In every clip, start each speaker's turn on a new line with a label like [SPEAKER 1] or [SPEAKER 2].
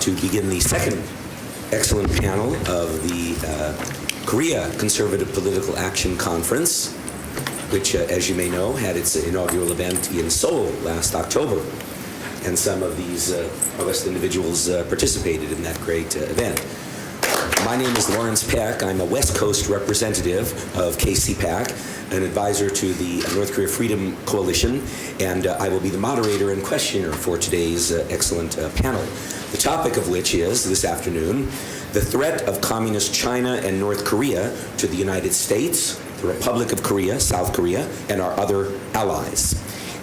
[SPEAKER 1] to begin the second excellent panel of the Korea Conservative Political Action Conference, which, as you may know, had its inaugural event in Seoul last October. And some of these august individuals participated in that great event. My name is Lawrence Peck. I'm a West Coast representative of KCPAC, an advisor to the North Korea Freedom Coalition, and I will be the moderator and questioner for today's excellent panel. The topic of which is, this afternoon, the threat of Communist China and North Korea to the United States, the Republic of Korea, South Korea, and our other allies.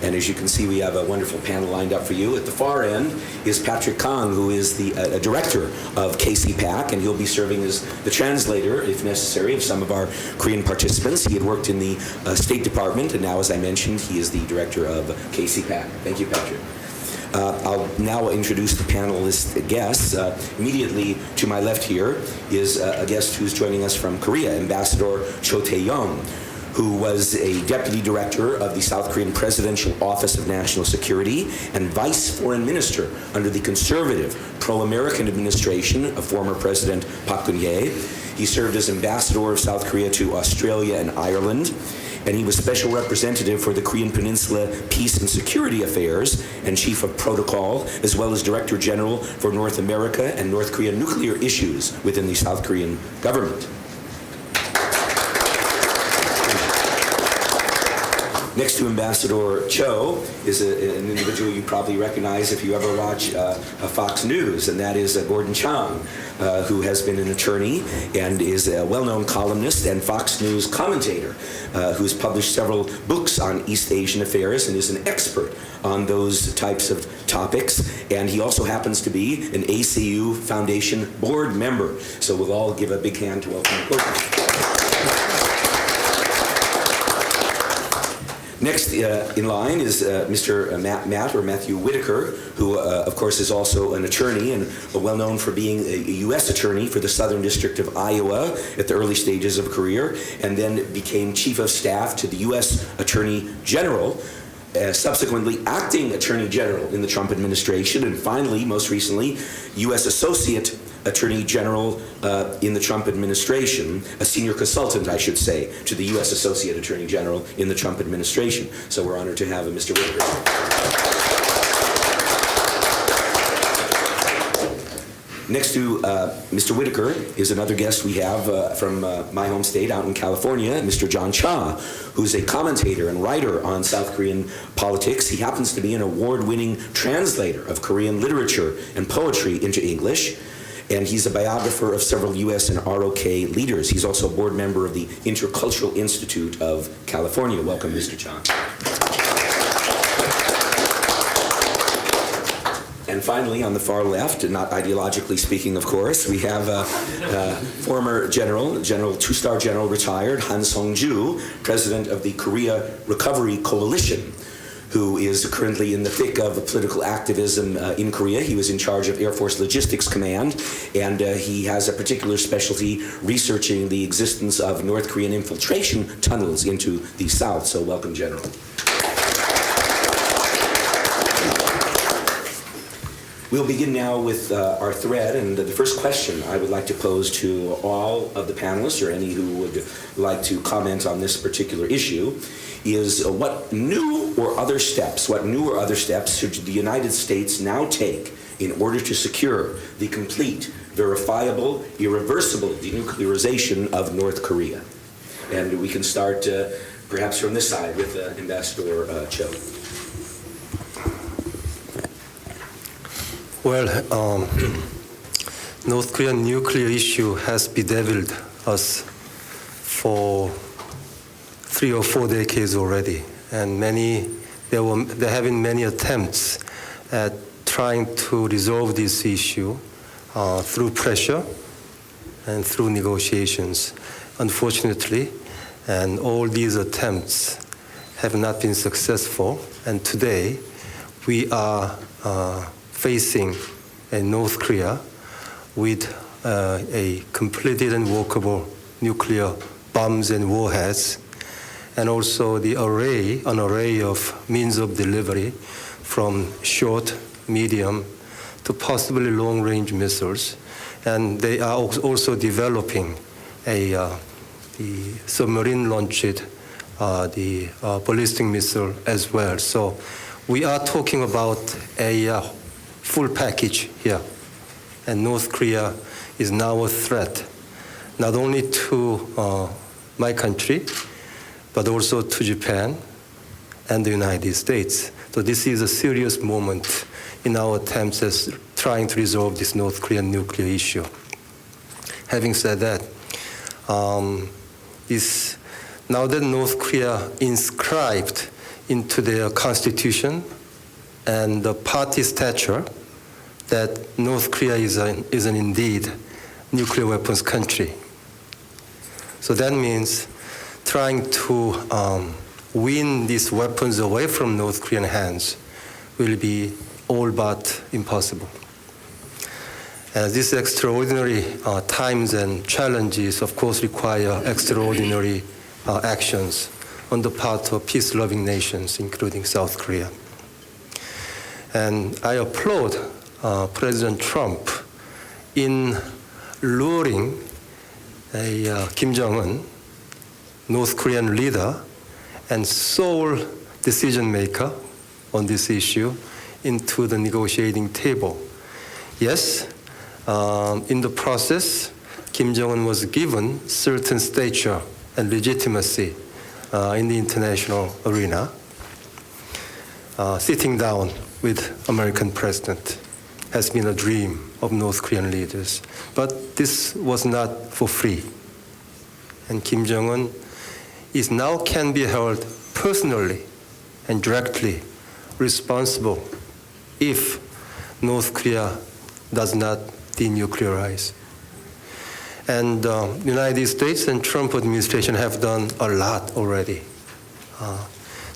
[SPEAKER 1] And as you can see, we have a wonderful panel lined up for you. At the far end is Patrick Kang, who is the director of KCPAC, and he'll be serving as the translator, if necessary, of some of our Korean participants. He had worked in the State Department, and now, as I mentioned, he is the director of KCPAC. Thank you, Patrick. I'll now introduce the panelist guests. Immediately to my left here is a guest who's joining us from Korea, Ambassador Cho Tae-young, who was a deputy director of the South Korean Presidential Office of National Security and vice foreign minister under the conservative pro-American administration of former President Park Geun-hye. He served as ambassador of South Korea to Australia and Ireland, and he was special representative for the Korean Peninsula Peace and Security Affairs and chief of protocol, as well as director general for North America and North Korea nuclear issues within the South Korean government. Next to Ambassador Cho is an individual you probably recognize if you ever watch Fox News, and that is Gordon Chang, who has been an attorney and is a well-known columnist and Fox News commentator, who's published several books on East Asian affairs and is an expert on those types of topics. And he also happens to be an ACU Foundation board member. So we'll all give a big hand to welcome Gordon. Next in line is Mr. Matthew Whitaker, who, of course, is also an attorney and well known for being a U.S. attorney for the Southern District of Iowa at the early stages of a career, and then became chief of staff to the U.S. Attorney General, subsequently acting Attorney General in the Trump administration, and finally, most recently, U.S. Associate Attorney General in the Trump administration, a senior consultant, I should say, to the U.S. Associate Attorney General in the Trump administration. So we're honored to have Mr. Whitaker. Next to Mr. Whitaker is another guest we have from my home state out in California, Mr. John Cha, who's a commentator and writer on South Korean politics. He happens to be an award-winning translator of Korean literature and poetry into English, and he's a biographer of several U.S. and ROK leaders. He's also a board member of the Intercultural Institute of California. Welcome, Mr. Cha. And finally, on the far left, not ideologically speaking, of course, we have former two-star general retired Han Sung-ju, president of the Korea Recovery Coalition, who is currently in the thick of political activism in Korea. He was in charge of Air Force Logistics Command, and he has a particular specialty researching the existence of North Korean infiltration tunnels into the South. So welcome, General. We'll begin now with our thread, and the first question I would like to pose to all of the panelists, or any who would like to comment on this particular issue, is what new or other steps should the United States now take in order to secure the complete, verifiable, irreversible denuclearization of North Korea? And we can start perhaps from this side with Ambassador Cho.
[SPEAKER 2] Well, North Korean nuclear issue has bedeviled us for 3 or 4 decades already, and there have been many attempts at trying to resolve this issue through pressure and through negotiations. Unfortunately, and all these attempts have not been successful, and today we are facing a North Korea with a completed and workable nuclear bombs and warheads, and also an array of means of delivery from short, medium to possibly long-range missiles, and they are also developing the submarine-launched ballistic missile as well. So we are talking about a full package here, and North Korea is now a threat, not only to my country, but also to Japan and the United States. So this is a serious moment in our attempts at trying to resolve this North Korean nuclear issue. Having said that, now that North Korea inscribed into their constitution and the party statute that North Korea is an indeed nuclear weapons country. So that means trying to win these weapons away from North Korean hands will be all but impossible. These extraordinary times and challenges, of course, require extraordinary actions on the part of peace-loving nations, including South Korea. And I applaud President Trump in luring Kim Jong-un, North Korean leader and sole decision maker on this issue, into the negotiating table. Yes, in the process, Kim Jong-un was given certain stature and legitimacy in the international arena, sitting down with American president has been a dream of North Korean leaders. But this was not for free. And Kim Jong-un now can be held personally and directly responsible if North Korea does not denuclearize. And the United States and Trump administration have done a lot already.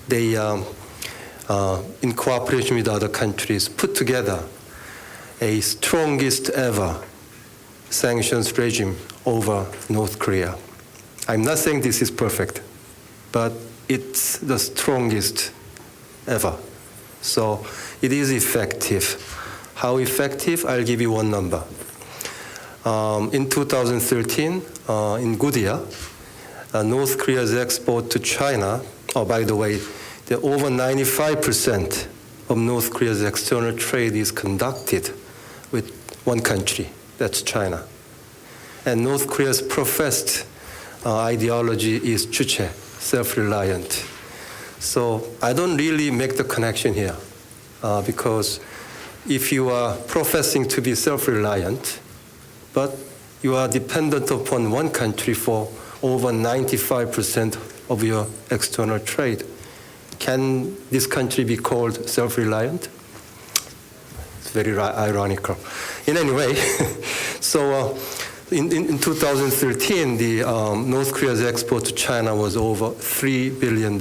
[SPEAKER 2] They, in cooperation with other countries, put together a strongest ever sanctions regime over North Korea. I'm not saying this is perfect, but it's the strongest ever. So it is effective. How effective? I'll give you one number. In 2013, in Goodyear, North Korea's export to China, by the way, over 95% of North Korea's external trade is conducted with one country, that's China. And North Korea's professed ideology is 주체, self-reliant. So I don't really make the connection here, because if you are professing to be self-reliant, but you are dependent upon one country for over 95% of your external trade, can this country be called self-reliant? It's very ironical. In any way, so in 2013, the North Korea's export to China was over $3 billion.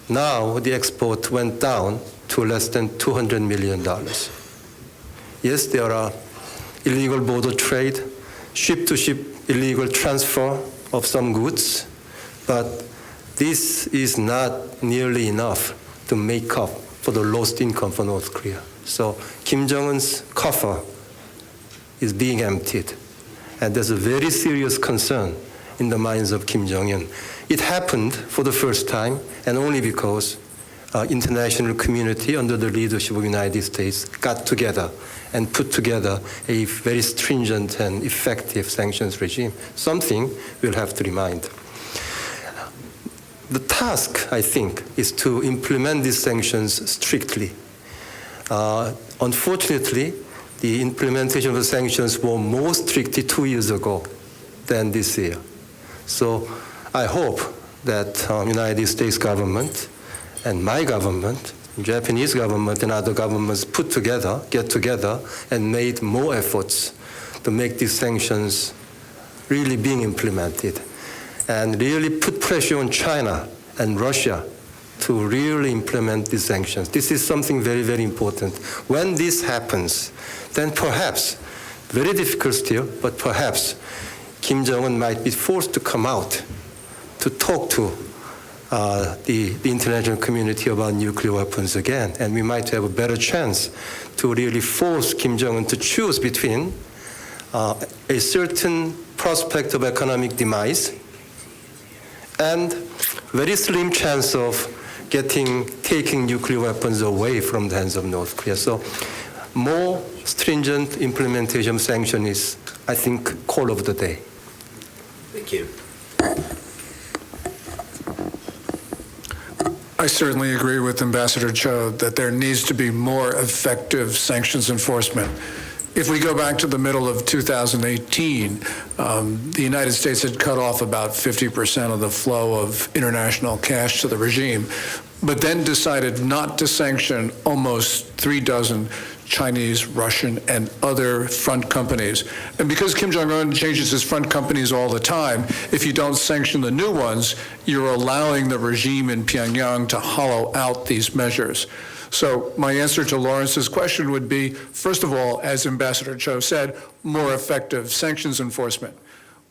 [SPEAKER 2] Now the export went down to less than $200 million. Yes, there are illegal border trade, ship-to-ship illegal transfer of some goods, but this is not nearly enough to make up for the lost income for North Korea. So Kim Jong-un's coffer is being emptied, and there's a very serious concern in the minds of Kim Jong-un. It happened for the first time, and only because international community under the leadership of the United States got together and put together a very stringent and effective sanctions regime, something we'll have to remind. The task, I think, is to implement these sanctions strictly. Unfortunately, the implementation of the sanctions were more strictly 2 years ago than this year. So I hope that United States government and my government, Japanese government and other governments get together and made more efforts to make these sanctions really being implemented and really put pressure on China and Russia to really implement these sanctions. This is something very, very important. When this happens, then perhaps, very difficult still, but perhaps Kim Jong-un might be forced to come out to talk to the international community about nuclear weapons again, and we might have a better chance to really force Kim Jong-un to choose between a certain prospect of economic demise and very slim chance of taking nuclear weapons away from the hands of North Korea. So more stringent implementation of sanction is, I think, call of the day.
[SPEAKER 1] Thank you.
[SPEAKER 3] I certainly agree with Ambassador Cho that there needs to be more effective sanctions enforcement. If we go back to the middle of 2018, the United States had cut off about 50% of the flow of international cash to the regime, but then decided not to sanction almost 36 Chinese, Russian, and other front companies. And because Kim Jong-un changes his front companies all the time, if you don't sanction the new ones, you're allowing the regime in Pyongyang to hollow out these measures. So my answer to Lawrence's question would be, first of all, as Ambassador Cho said, more effective sanctions enforcement.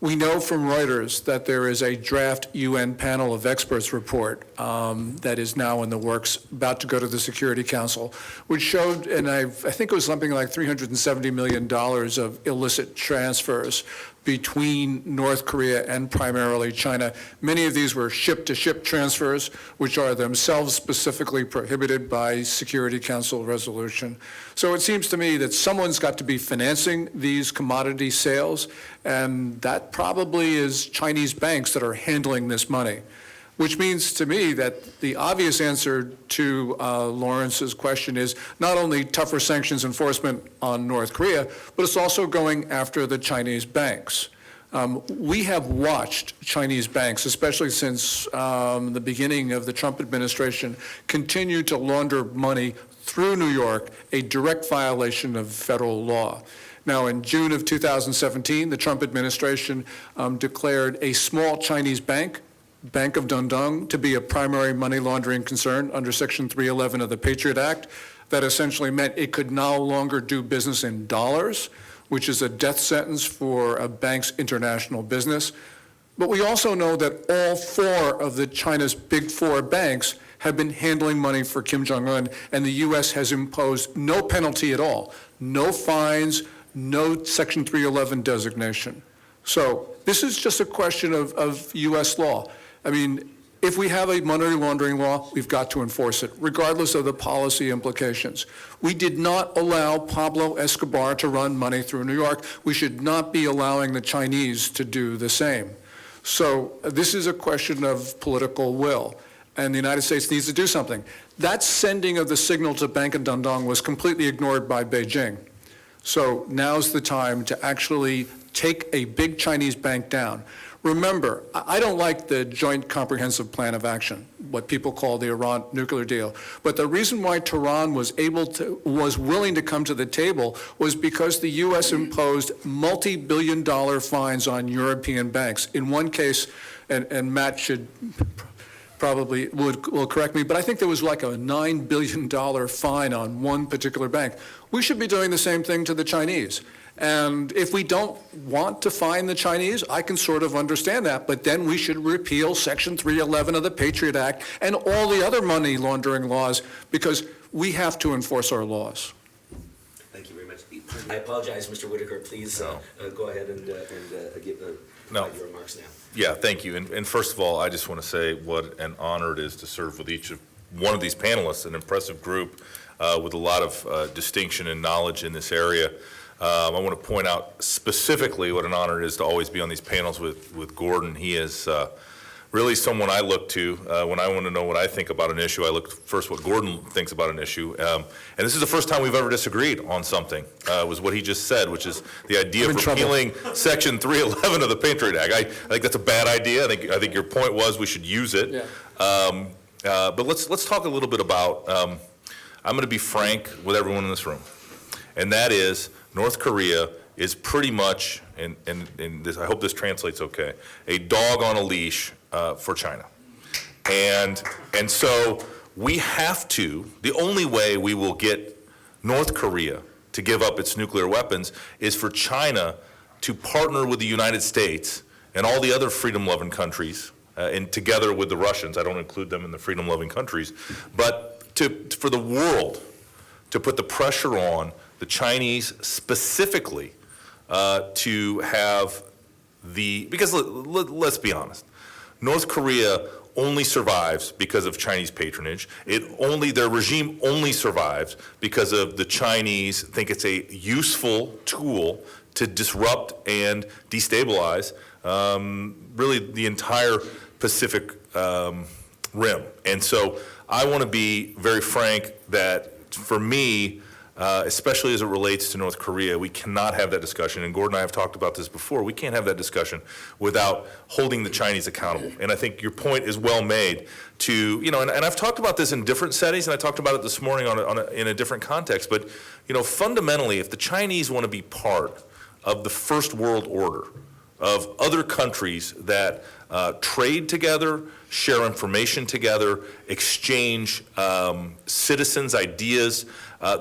[SPEAKER 3] We know from Reuters that there is a draft UN panel of experts report that is now in the works, about to go to the Security Council, which showed, and I think it was something like $370 million of illicit transfers between North Korea and primarily China. Many of these were ship-to-ship transfers, which are themselves specifically prohibited by Security Council resolution. So it seems to me that someone's got to be financing these commodity sales, and that probably is Chinese banks that are handling this money, which means to me that the obvious answer to Lawrence's question is not only tougher sanctions enforcement on North Korea, but it's also going after the Chinese banks. We have watched Chinese banks, especially since the beginning of the Trump administration, continue to launder money through New York, a direct violation of federal law. Now, in June of 2017, the Trump administration declared a small Chinese bank, Bank of Dandong, to be a primary money laundering concern under Section 311 of the Patriot Act. That essentially meant it could no longer do business in dollars, which is a death sentence for a bank's international business. But we also know that all four of China's big four banks have been handling money for Kim Jong-un, and the U.S. has imposed no penalty at all, no fines, no Section 311 designation. So this is just a question of U.S. law. I mean, if we have a money laundering law, we've got to enforce it, regardless of the policy implications. We did not allow Pablo Escobar to run money through New York. We should not be allowing the Chinese to do the same. So this is a question of political will, and the United States needs to do something. That sending of the signal to Bank of Dandong was completely ignored by Beijing. So now's the time to actually take a big Chinese bank down. Remember, I don't like the Joint Comprehensive Plan of Action, what people call the Iran nuclear deal. But the reason why Tehran was willing to come to the table was because the U.S. imposed multi-billion-dollar fines on European banks. In one case, and Matt should probably will correct me, but I think there was like a $9 billion fine on one particular bank. We should be doing the same thing to the Chinese. And if we don't want to fine the Chinese, I can sort of understand that, but then we should repeal Section 311 of the Patriot Act and all the other money laundering laws, because we have to enforce our laws.
[SPEAKER 1] Thank you very much. I apologize, Mr. Whitaker. Please go ahead and give your remarks now.
[SPEAKER 4] Yeah, thank you. And first of all, I just want to say what an honor it is to serve with each of one of these panelists, an impressive group with a lot of distinction and knowledge in this area. I want to point out specifically what an honor it is to always be on these panels with Gordon. He is really someone I look to when I want to know what I think about an issue. I look first what Gordon thinks about an issue. And this is the first time we've ever disagreed on something, was what he just said, which is the idea of repealing Section 311 of the Patriot Act. I think that's a bad idea. I think your point was we should use it. Yeah. But let's talk a little bit about, I'm going to be frank with everyone in this room, and that is North Korea is pretty much, and this, I hope this translates okay, a dog on a leash for China. And so we have to, the only way we will get North Korea to give up its nuclear weapons is for China to partner with the United States and all the other freedom-loving countries and together with the Russians, I don't include them in the freedom-loving countries, but for the world to put the pressure on the Chinese specifically to have because let's be honest, North Korea only survives because of Chinese patronage. Their regime only survives because of the Chinese think it's a useful tool to disrupt and destabilize really the entire Pacific Rim. And so I want to be very frank that for me, especially as it relates to North Korea, we cannot have that discussion. And Gordon and I have talked about this before. We can't have that discussion without holding the Chinese accountable. And I think your point is well made to, and I've talked about this in different settings, and I talked about it this morning in a different context. But, fundamentally, if the Chinese want to be part of the first world order, of other countries that trade together, share information together, exchange citizens' ideas,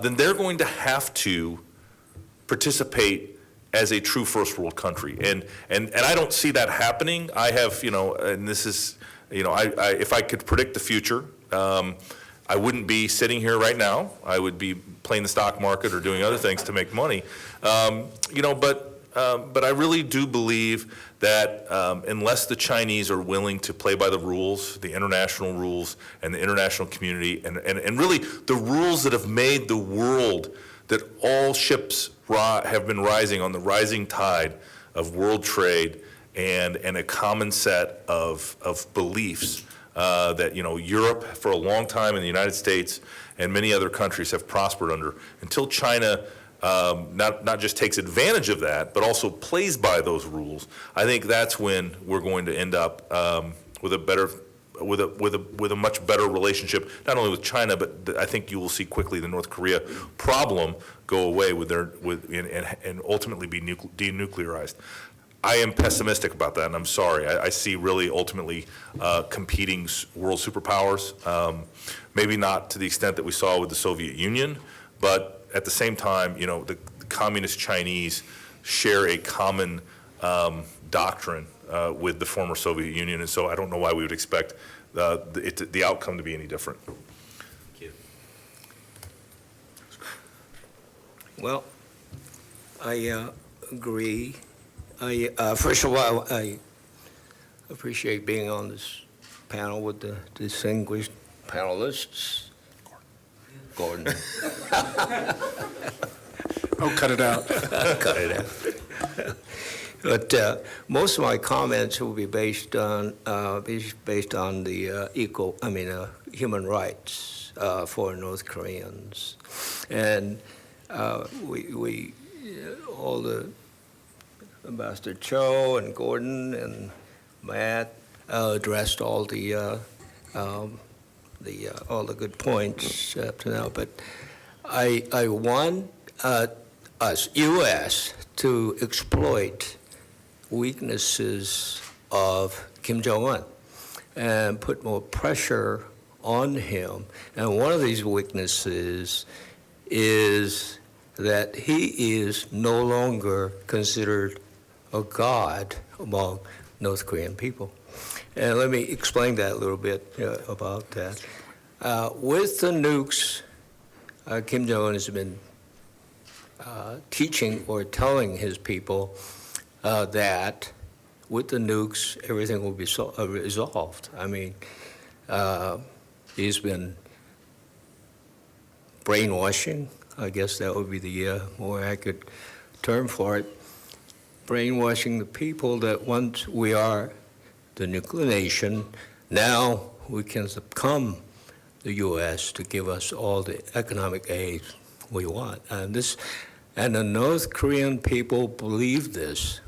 [SPEAKER 4] then they're going to have to participate as a true first world country. And I don't see that happening. I have, and this is, if I could predict the future, I wouldn't be sitting here right now. I would be playing the stock market or doing other things to make money. But I really do believe that unless the Chinese are willing to play by the rules, the international rules and the international community, and really the rules that have made the world, that all ships have been rising on the rising tide of world trade and a common set of beliefs that Europe for a long time and the United States and many other countries have prospered under. Until China not just takes advantage of that, but also plays by those rules, I think that's when we're going to end up with a much better relationship, not only with China, but I think you will see quickly the North Korea problem go away and ultimately be denuclearized. I am pessimistic about that, and I'm sorry. I see really ultimately competing world superpowers, maybe not to the extent that we saw with the Soviet Union, but at the same time, the communist Chinese share a common doctrine with the former Soviet Union, and so I don't know why we would expect the outcome to be any different.
[SPEAKER 1] Thank you.
[SPEAKER 5] Well, I agree. First of all, I appreciate being on this panel with the distinguished panelists. Gordon.
[SPEAKER 3] Oh, cut it out.
[SPEAKER 5] Cut it out. But most of my comments will be based on the human rights for North Koreans, and we all the Ambassador Cho and Gordon and Matt addressed all the good points up to now, but I want us, U.S., to exploit weaknesses of Kim Jong-un and put more pressure on him. And one of these weaknesses is that he is no longer considered a god among North Korean people. And let me explain that a little bit about that. With the nukes, Kim Jong-un has been teaching or telling his people that with the nukes, everything will be resolved. I mean, he's been brainwashing, I guess that would be the more accurate term for it, brainwashing the people that once we are the nuclear nation, now we can succumb the U.S. to give us all the economic aid we want. And the North Korean people believed this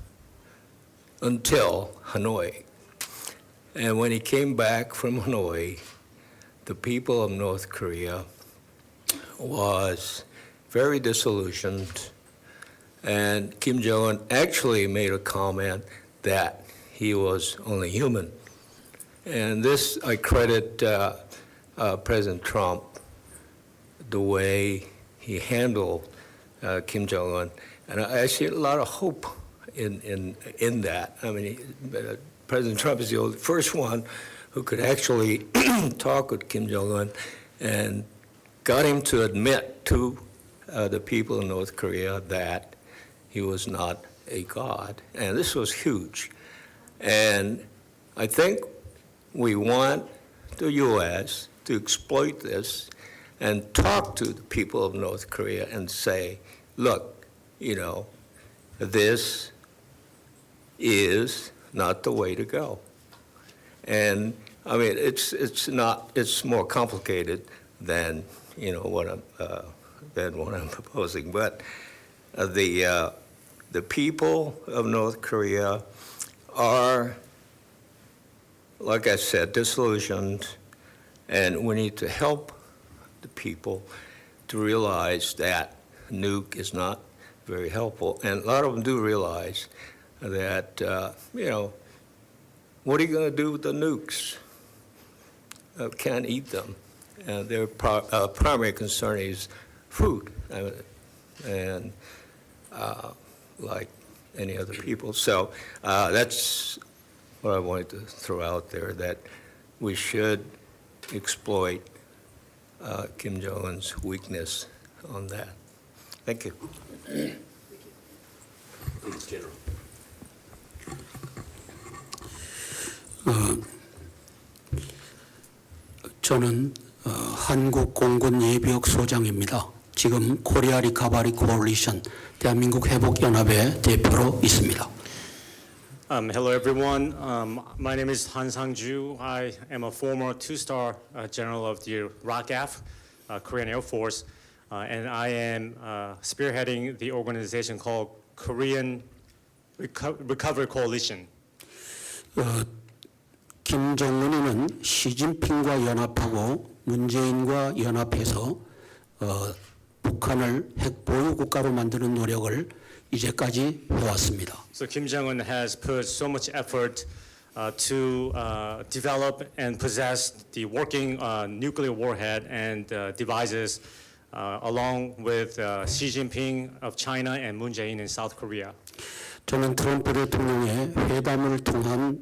[SPEAKER 5] until Hanoi. And when he came back from Hanoi, the people of North Korea was very disillusioned. And Kim Jong-un actually made a comment that he was only human. And this, I credit President Trump, the way he handled Kim Jong-un. And I see a lot of hope in that. I mean, President Trump is the first one who could actually talk with Kim Jong-un and got him to admit to the people in North Korea that he was not a god. And this was huge. And I think we want the U.S. to exploit this and talk to the people of North Korea and say, look, you know, this is not the way to go. And I mean, it's more complicated than, you know, what I'm proposing. But the people of North Korea are, like I said, disillusioned, and we need to help the people to realize that nuke is not very helpful. And a lot of them do realize that, you know, what are you going to do with the nukes? Can't eat them. Their primary concern is food, and like any other people. So that's what I wanted to throw out there, that we should exploit Kim Jong-un's weakness on that. Thank you.
[SPEAKER 1] Please, General.
[SPEAKER 6] 저는 한국 공군 예비역 소장입니다. 지금 코리아 리커버리 코얼리션 대한민국 회복 연합의 대표로 있습니다.
[SPEAKER 7] Hello, everyone. My name is Han Sang-ju. I am a former two-star general of the ROKAF, Korean Air Force, and I am spearheading the organization called Korean Recovery Coalition.
[SPEAKER 6] 김정은이는 시진핑과 연합하고 문재인과 연합해서 북한을 핵 보유 국가로 만드는 노력을 이제까지 해왔습니다.
[SPEAKER 7] So Kim Jong-un has put so much effort to develop and possess the working nuclear warhead and devices along with Xi Jinping of China and Moon Jae-in in South Korea.
[SPEAKER 6] 저는 트럼프 대통령의 회담을 통한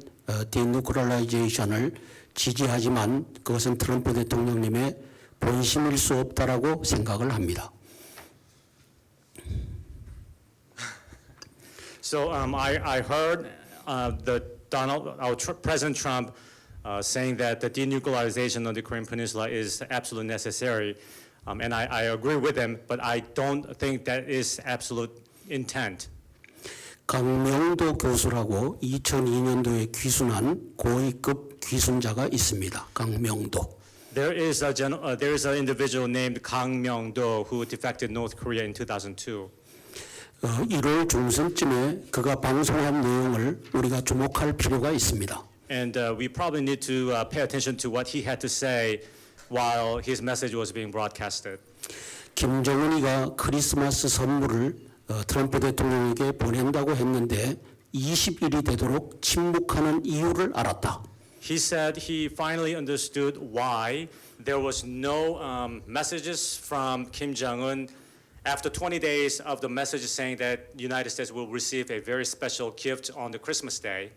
[SPEAKER 6] 디누클리어라이제이션을 지지하지만 그것은 트럼프 대통령님의 본심일 수 없다라고 생각을 합니다.
[SPEAKER 7] So I heard our President Trump saying that the denuclearization of the Korean Peninsula is absolutely necessary, and I agree with him, but I don't think that is absolute intent.
[SPEAKER 6] 강명도 교수라고 2002년도에 귀순한 고위급 귀순자가 있습니다. 강명도.
[SPEAKER 7] There is an individual named Kang Myung-do who defected North Korea in 2002.
[SPEAKER 6] 1월 중순쯤에 그가 방송한 내용을 우리가 주목할 필요가 있습니다.
[SPEAKER 7] And we probably need to pay attention to what he had to say while his message was being broadcasted.
[SPEAKER 6] 김정은이가 크리스마스 선물을 트럼프 대통령에게 보낸다고 했는데 20일이 되도록 침묵하는 이유를 알았다.
[SPEAKER 7] He said he finally understood why there was no messages from Kim Jong-un after 20 days of the message saying that the United States will receive a very special gift on the Christmas day.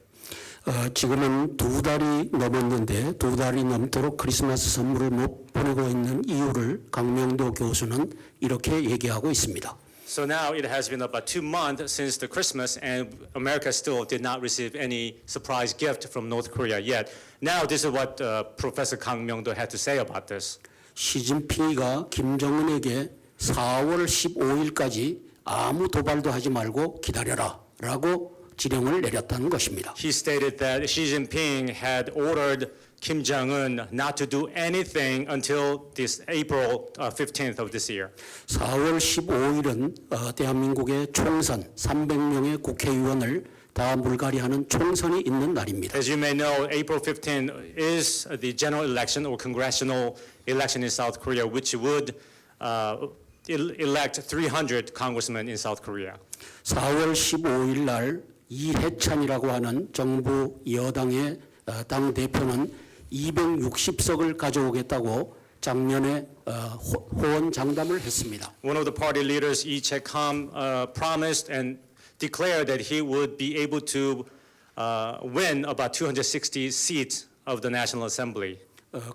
[SPEAKER 6] 지금은 2달이 넘었는데 2달이 넘도록 크리스마스 선물을 못 보내고 있는 이유를 강명도 교수는 이렇게 얘기하고 있습니다.
[SPEAKER 7] So now it has been about 2 months since the Christmas, and America still did not receive any surprise gift from North Korea yet. Now this is what Professor Kang Myung-do had to say about this.
[SPEAKER 6] 시진핑이가 김정은에게 4월 15일까지 아무 도발도 하지 말고 기다려라라고 지령을 내렸다는 것입니다.
[SPEAKER 7] He stated that Xi Jinping had ordered Kim Jong-un not to do anything until this April 15th of this year.
[SPEAKER 6] 4월 15일은 대한민국의 총선 300명의 국회의원을 다 물갈이하는 총선이 있는 날입니다.
[SPEAKER 7] As you may know, April 15th is the general election or congressional election in South Korea, which would elect 300 congressmen in South Korea.
[SPEAKER 6] 4월 15일 날 이해찬이라고 하는 정부 여당의 당 대표는 260석을 가져오겠다고 작년에 호언장담을 했습니다.
[SPEAKER 7] One of the party leaders, Lee Jae-kam, promised and declared that he would be able to win about 260 seats of the National Assembly.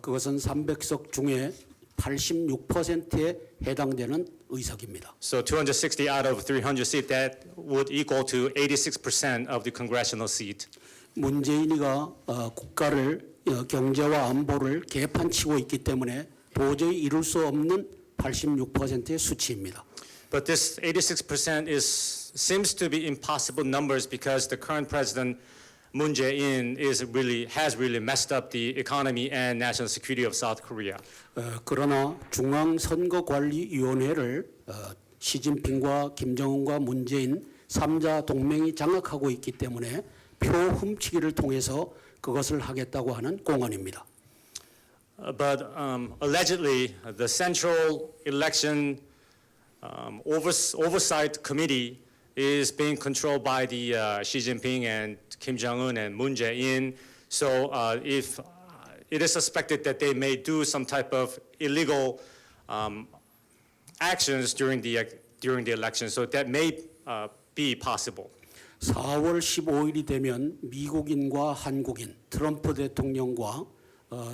[SPEAKER 6] 그것은 300석 중에 86%에 해당되는 의석입니다.
[SPEAKER 7] So 260 out of 300 seats, that would equal to 86% of the congressional seat.
[SPEAKER 6] 문재인이가 국가를 경제와 안보를 개판치고 있기 때문에 도저히 이룰 수 없는 86%의 수치입니다.
[SPEAKER 7] But this 86% seems to be impossible numbers because the current president Moon Jae-in has really messed up the economy and national security of South Korea.
[SPEAKER 6] 그러나 중앙선거관리위원회를 시진핑과 김정은과 문재인 3자 동맹이 장악하고 있기 때문에 표 훔치기를 통해서 그것을 하겠다고 하는 공언입니다.
[SPEAKER 7] But allegedly, the Central Election Oversight Committee is being controlled by the Xi Jinping and Kim Jong-un and Moon Jae-in. So if it is suspected that they may do some type of illegal actions during the election, so that may be possible.
[SPEAKER 6] 4월 15일이 되면 미국인과 한국인, 트럼프 대통령과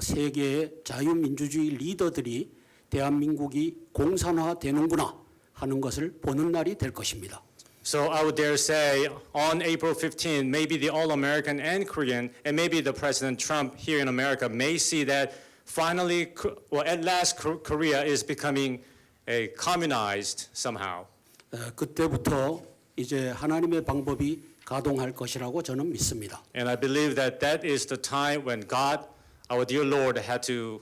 [SPEAKER 6] 세계의 자유민주주의 리더들이 대한민국이 공산화되는구나 하는 것을 보는 날이 될 것입니다.
[SPEAKER 7] So I would dare say on April 15, maybe the all-American and Korean, and maybe the President Trump here in America may see that finally, well, at last, Korea is becoming a communized somehow.
[SPEAKER 6] 그때부터 이제 하나님의 방법이 가동할 것이라고 저는 믿습니다.
[SPEAKER 7] And I believe that that is the time when God, our dear Lord, had to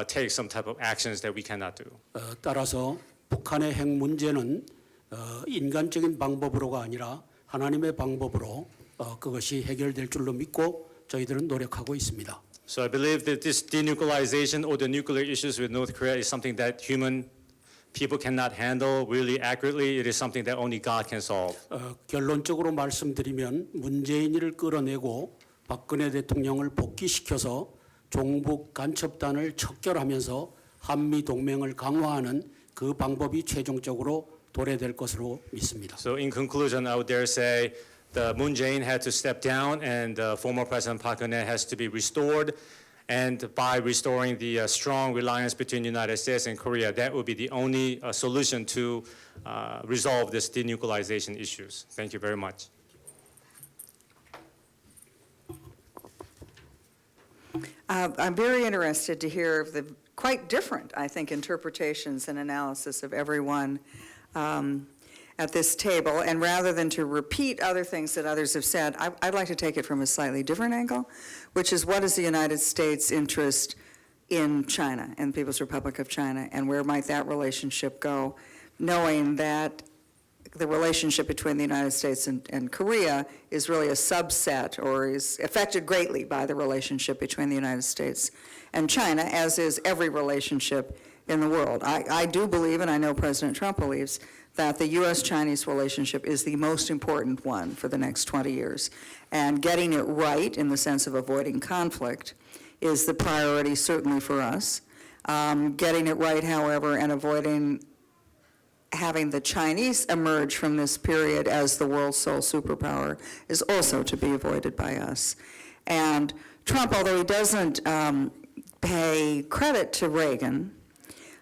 [SPEAKER 7] take some type of actions that we cannot do.
[SPEAKER 6] 따라서 북한의 핵 문제는 인간적인 방법으로가 아니라 하나님의 방법으로 그것이 해결될 줄로 믿고 저희들은 노력하고 있습니다.
[SPEAKER 7] So I believe that this denuclearization or the nuclear issues with North Korea is something that human people cannot handle really accurately. It is something that only God can solve.
[SPEAKER 6] 결론적으로 말씀드리면 문재인이를 끌어내고 박근혜 대통령을 복귀시켜서 종북 간첩단을 척결하면서 한미 동맹을 강화하는 그 방법이 최종적으로 도래될 것으로 믿습니다.
[SPEAKER 7] So in conclusion, I would dare say the Moon Jae-in had to step down and former President Park Geun-hye has to be restored. And by restoring the strong reliance between the United States and Korea, that would be the only solution to resolve this denuclearization issues. Thank you very much.
[SPEAKER 8] I'm very interested to hear the quite different, I think, interpretations and analysis of everyone at this table. And rather than to repeat other things that others have said, I'd like to take it from a slightly different angle, which is what is the United States' interest in China and the People's Republic of China, and where might that relationship go, knowing that the relationship between the United States and Korea is really a subset or is affected greatly by the relationship between the United States and China, as is every relationship in the world. I do believe, and I know President Trump believes, that the U.S.-Chinese relationship is the most important one for the next 20 years. And getting it right in the sense of avoiding conflict is the priority certainly for us. Getting it right, however, and avoiding having the Chinese emerge from this period as the world's sole superpower is also to be avoided by us. And Trump, although he doesn't pay credit to Reagan,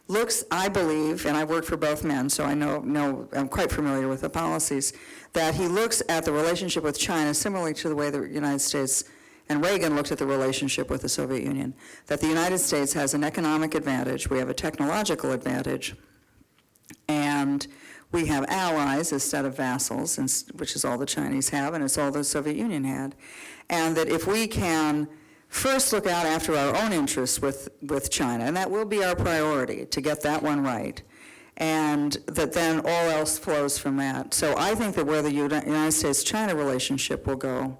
[SPEAKER 8] looks, I believe, and I've worked for both men, so I know I'm quite familiar with the policies, that he looks at the relationship with China similarly to the way the United States and Reagan looked at the relationship with the Soviet Union, that the United States has an economic advantage, we have a technological advantage, and we have allies instead of vassals, which is all the Chinese have, and it's all the Soviet Union had. And that if we can first look out after our own interests with China, and that will be our priority, to get that one right, and that then all else flows from that. So I think that where the United States-China relationship will go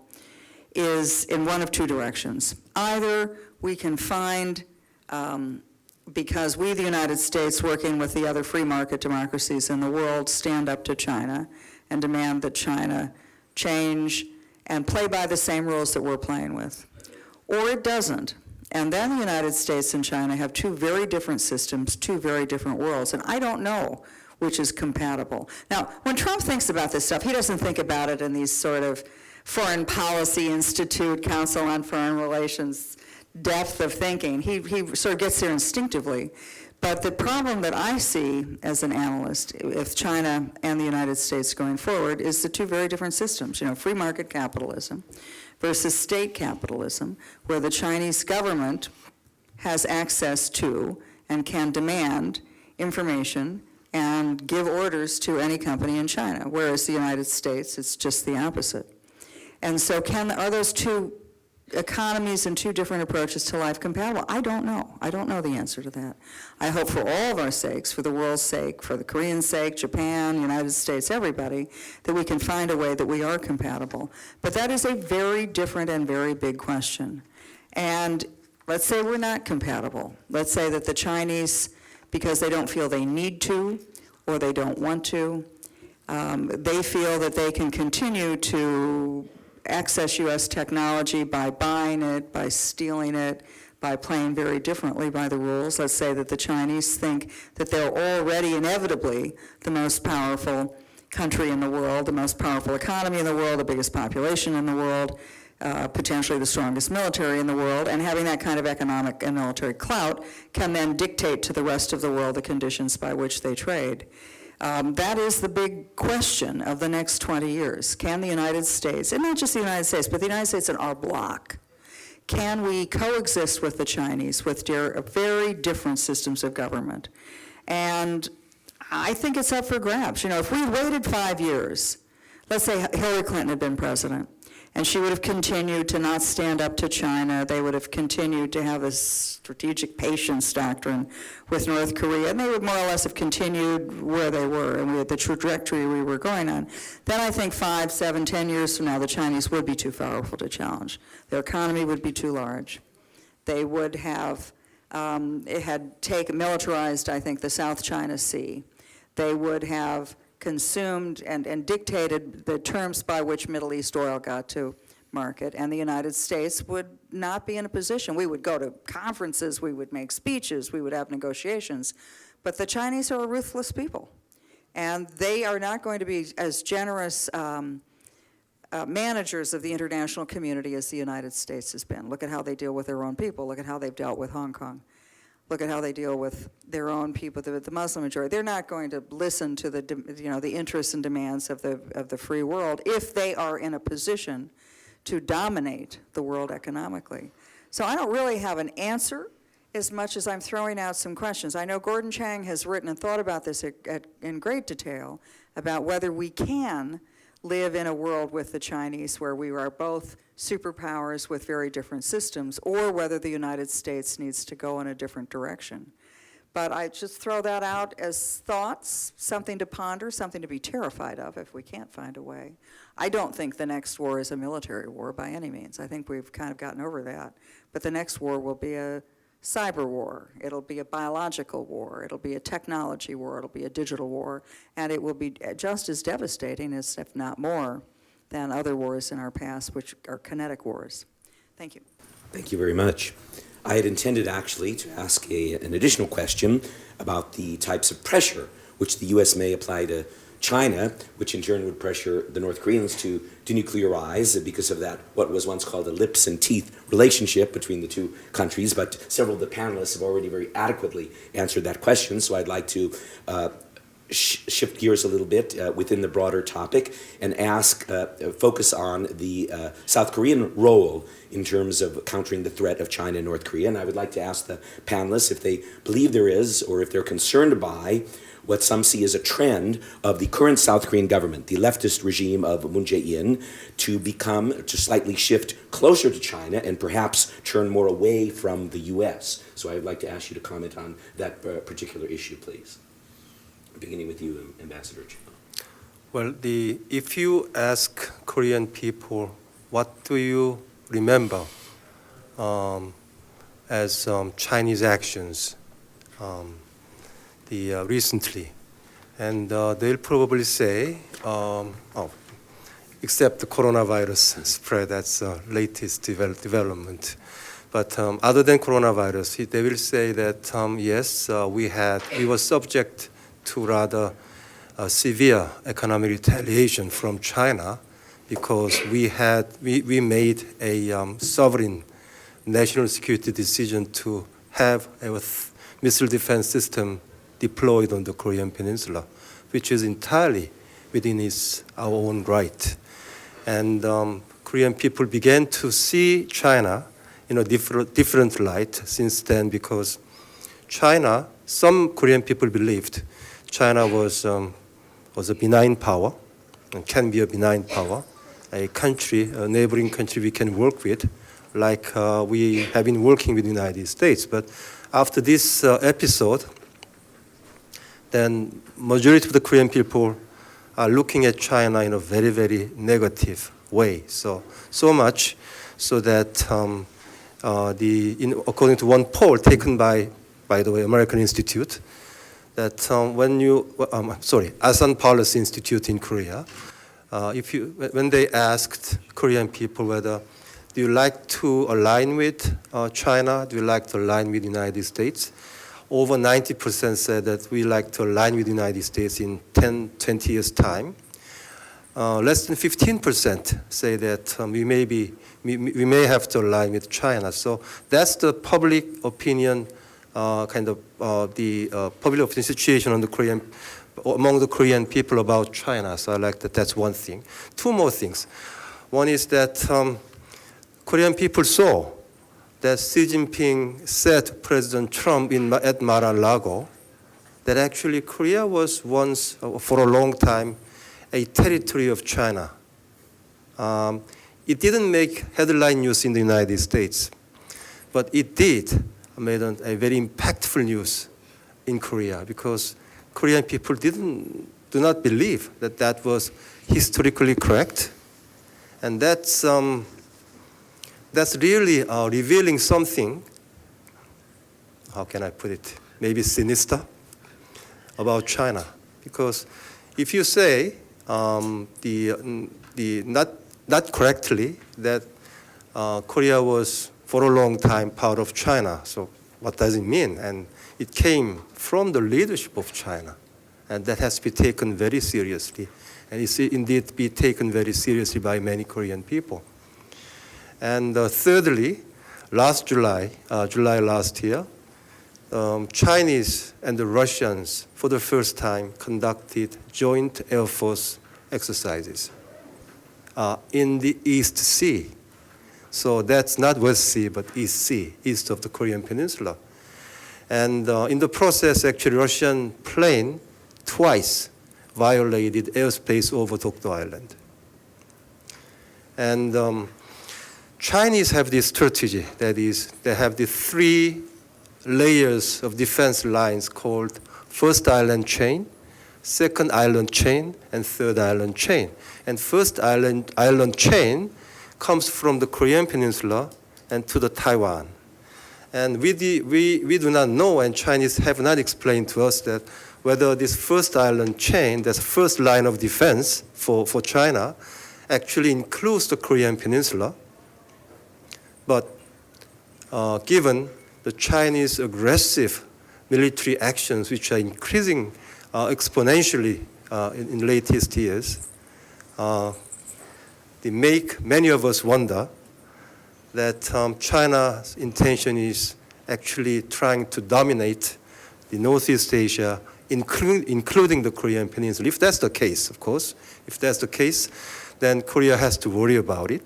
[SPEAKER 8] is in one of two directions. Either we can find, because we, the United States, working with the other free market democracies in the world, stand up to China and demand that China change and play by the same rules that we're playing with. Or it doesn't. And then the United States and China have two very different systems, two very different worlds, and I don't know which is compatible. Now, when Trump thinks about this stuff, he doesn't think about it in these sort of Foreign Policy Institute, Council on Foreign Relations depth of thinking. He sort of gets there instinctively. But the problem that I see as an analyst with China and the United States going forward is the two very different systems, free market capitalism versus state capitalism, where the Chinese government has access to and can demand information and give orders to any company in China, whereas the United States, it's just the opposite. And so are those two economies and two different approaches to life compatible? I don't know. I don't know the answer to that. I hope for all of our sakes, for the world's sake, for the Koreans' sake, Japan, United States, everybody, that we can find a way that we are compatible. But that is a very different and very big question. And let's say we're not compatible. Let's say that the Chinese, because they don't feel they need to or they don't want to, they feel that they can continue to access U.S. technology by buying it, by stealing it, by playing very differently by the rules. Let's say that the Chinese think that they're already inevitably the most powerful country in the world, the most powerful economy in the world, the biggest population in the world, potentially the strongest military in the world, and having that kind of economic and military clout can then dictate to the rest of the world the conditions by which they trade. That is the big question of the next 20 years. Can the United States, and not just the United States, but the United States and our bloc, can we coexist with the Chinese with their very different systems of government? And I think it's up for grabs. If we waited 5 years, let's say Hillary Clinton had been president, and she would have continued to not stand up to China. They would have continued to have a strategic patience doctrine with North Korea, and they would more or less have continued where they were and the trajectory we were going on. Then I think 5, 7, 10 years from now, the Chinese would be too powerful to challenge. Their economy would be too large. They would have, it had militarized, I think, the South China Sea. They would have consumed and dictated the terms by which Middle East oil got to market, and the United States would not be in a position. We would go to conferences, we would make speeches, we would have negotiations, but the Chinese are a ruthless people, and they are not going to be as generous managers of the international community as the United States has been. Look at how they deal with their own people. Look at how they've dealt with Hong Kong. Look at how they deal with their own people, the Muslim majority. They're not going to listen to the interests and demands of the free world if they are in a position to dominate the world economically. So I don't really have an answer as much as I'm throwing out some questions. I know Gordon Chang has written and thought about this in great detail about whether we can live in a world with the Chinese where we are both superpowers with very different systems, or whether the United States needs to go in a different direction. But I just throw that out as thoughts, something to ponder, something to be terrified of if we can't find a way. I don't think the next war is a military war by any means. I think we've kind of gotten over that. But the next war will be a cyber war. It'll be a biological war. It'll be a technology war. It'll be a digital war. And it will be just as devastating, as, if not more, than other wars in our past, which are kinetic wars. Thank you.
[SPEAKER 1] Thank you very much. I had intended actually to ask an additional question about the types of pressure which the U.S. may apply to China, which in turn would pressure the North Koreans to denuclearize because of that, what was once called a lips and teeth relationship between the two countries. But several of the panelists have already very adequately answered that question, so I'd like to shift gears a little bit within the broader topic and focus on the South Korean role in terms of countering the threat of China and North Korea. And I would like to ask the panelists if they believe there is, or if they're concerned by, what some see as a trend of the current South Korean government, the leftist regime of Moon Jae-in, to slightly shift closer to China and perhaps turn more away from the U.S. So I'd like to ask you to comment on that particular issue, please. Beginning with you, Ambassador Cho.
[SPEAKER 2] Well, if you ask Korean people, what do you remember as Chinese actions recently? And they'll probably say, except the coronavirus spread, that's the latest development. But other than coronavirus, they will say that, yes, we were subject to rather severe economic retaliation from China because we made a sovereign national security decision to have a missile defense system deployed on the Korean Peninsula, which is entirely within our own right. And Korean people began to see China in a different light since then, because China, some Korean people believed China was a benign power and can be a benign power, a country, a neighboring country we can work with, like we have been working with the United States. But after this episode, then majority of the Korean people are looking at China in a very, very negative way. So much so that according to one poll taken by the way, American Institute, that ASEAN Policy Institute in Korea, when they asked Korean people whether do you like to align with China, do you like to align with the United States, over 90% said that we like to align with the United States in 10, 20 years' time. Less than 15% say that we may have to align with China. So that's the public opinion, the public opinion situation on among the Korean people about China. So I like that. That's one thing. Two more things. One is that Korean people saw that Xi Jinping said to President Trump at Mar-a-Lago that actually Korea was once, for a long time, a territory of China. It didn't make headline news in the United States, but it did made a very impactful news in Korea, because Korean people do not believe that that was historically correct, and that's really revealing something. How can I put it? Maybe sinister about China, because if you say not correctly that Korea was for a long time part of China, so what does it mean? And it came from the leadership of China, and that has to be taken very seriously, and it's indeed be taken very seriously by many Korean people. And thirdly, last July last year, Chinese and the Russians, for the first time, conducted joint Air Force exercises in the East Sea. So that's not West Sea, but East Sea, east of the Korean Peninsula. And in the process, actually, Russian plane twice violated airspace over Dokdo Island. And Chinese have this strategy, that is, they have the 3 layers of defense lines called first island chain, second island chain, and third island chain. And first island chain comes from the Korean Peninsula and to the Taiwan. And we do not know, and Chinese have not explained to us that whether this first island chain, that's first line of defense for China, actually includes the Korean Peninsula. But given the Chinese aggressive military actions, which are increasing exponentially in latest years, they make many of us wonder that China's intention is actually trying to dominate the Northeast Asia, including the Korean Peninsula. If that's the case, of course, if that's the case, then Korea has to worry about it.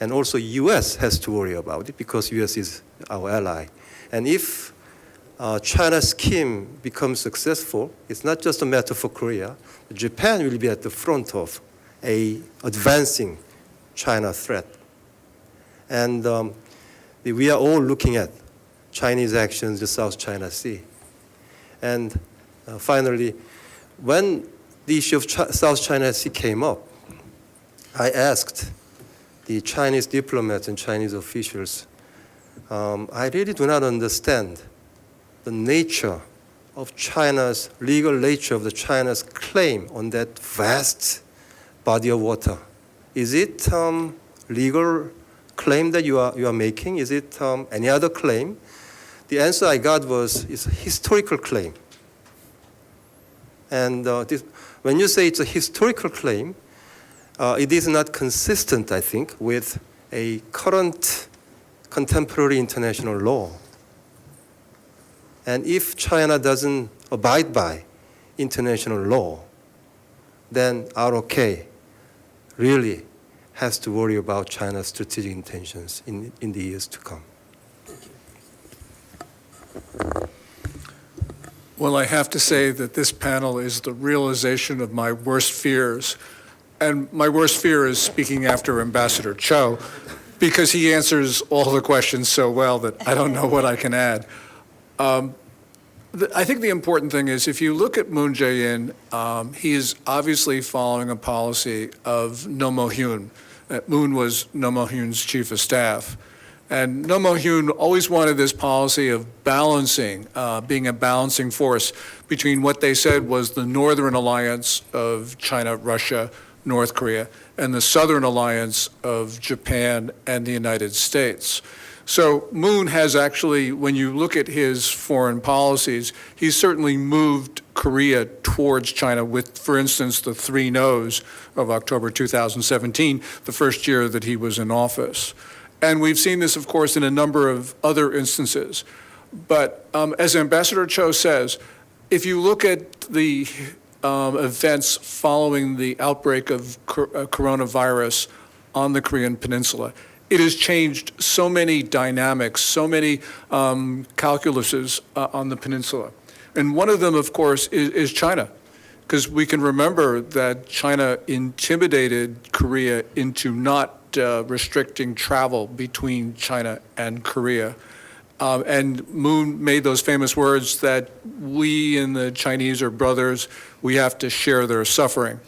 [SPEAKER 2] And also US has to worry about it, because US is our ally. And if China's scheme becomes successful, it's not just a matter for Korea. Japan will be at the front of a advancing China threat. And we are all looking at Chinese actions in the South China Sea. And finally, when the issue of South China Sea came up, I asked the Chinese diplomats and Chinese officials, I really do not understand the nature of China's, legal nature of the China's claim on that vast body of water. Is it legal claim that you are making? Is it any other claim? The answer I got was, it's a historical claim. And when you say it's a historical claim, it is not consistent, I think, with a current contemporary international law. And if China doesn't abide by international law, then ROK really has to worry about China's strategic intentions in the years to come.
[SPEAKER 3] Well, I have to say that this panel is the realization of my worst fears. And my worst fear is speaking after Ambassador Cho, because he answers all the questions so well that I don't know what I can add. I think the important thing is, if you look at Moon Jae-in, he is obviously following a policy of No Mo-hyun. Moon was No Mo-hyun's chief of staff. And No Mo-hyun always wanted this policy of balancing, being a balancing force between what they said was the Northern Alliance of China, Russia, North Korea, and the Southern Alliance of Japan and the United States. So Moon has actually, when you look at his foreign policies, he's certainly moved Korea towards China with, for instance, the 3 no's of October 2017, the first year that he was in office. And we've seen this, of course, in a number of other instances. But as Ambassador Cho says, if you look at the events following the outbreak of coronavirus on the Korean Peninsula, it has changed so many dynamics, so many calculuses on the peninsula. And one of them, of course, is China, because we can remember that China intimidated Korea into not restricting travel between China and Korea. And Moon made those famous words that we and the Chinese are brothers, we have to share their suffering.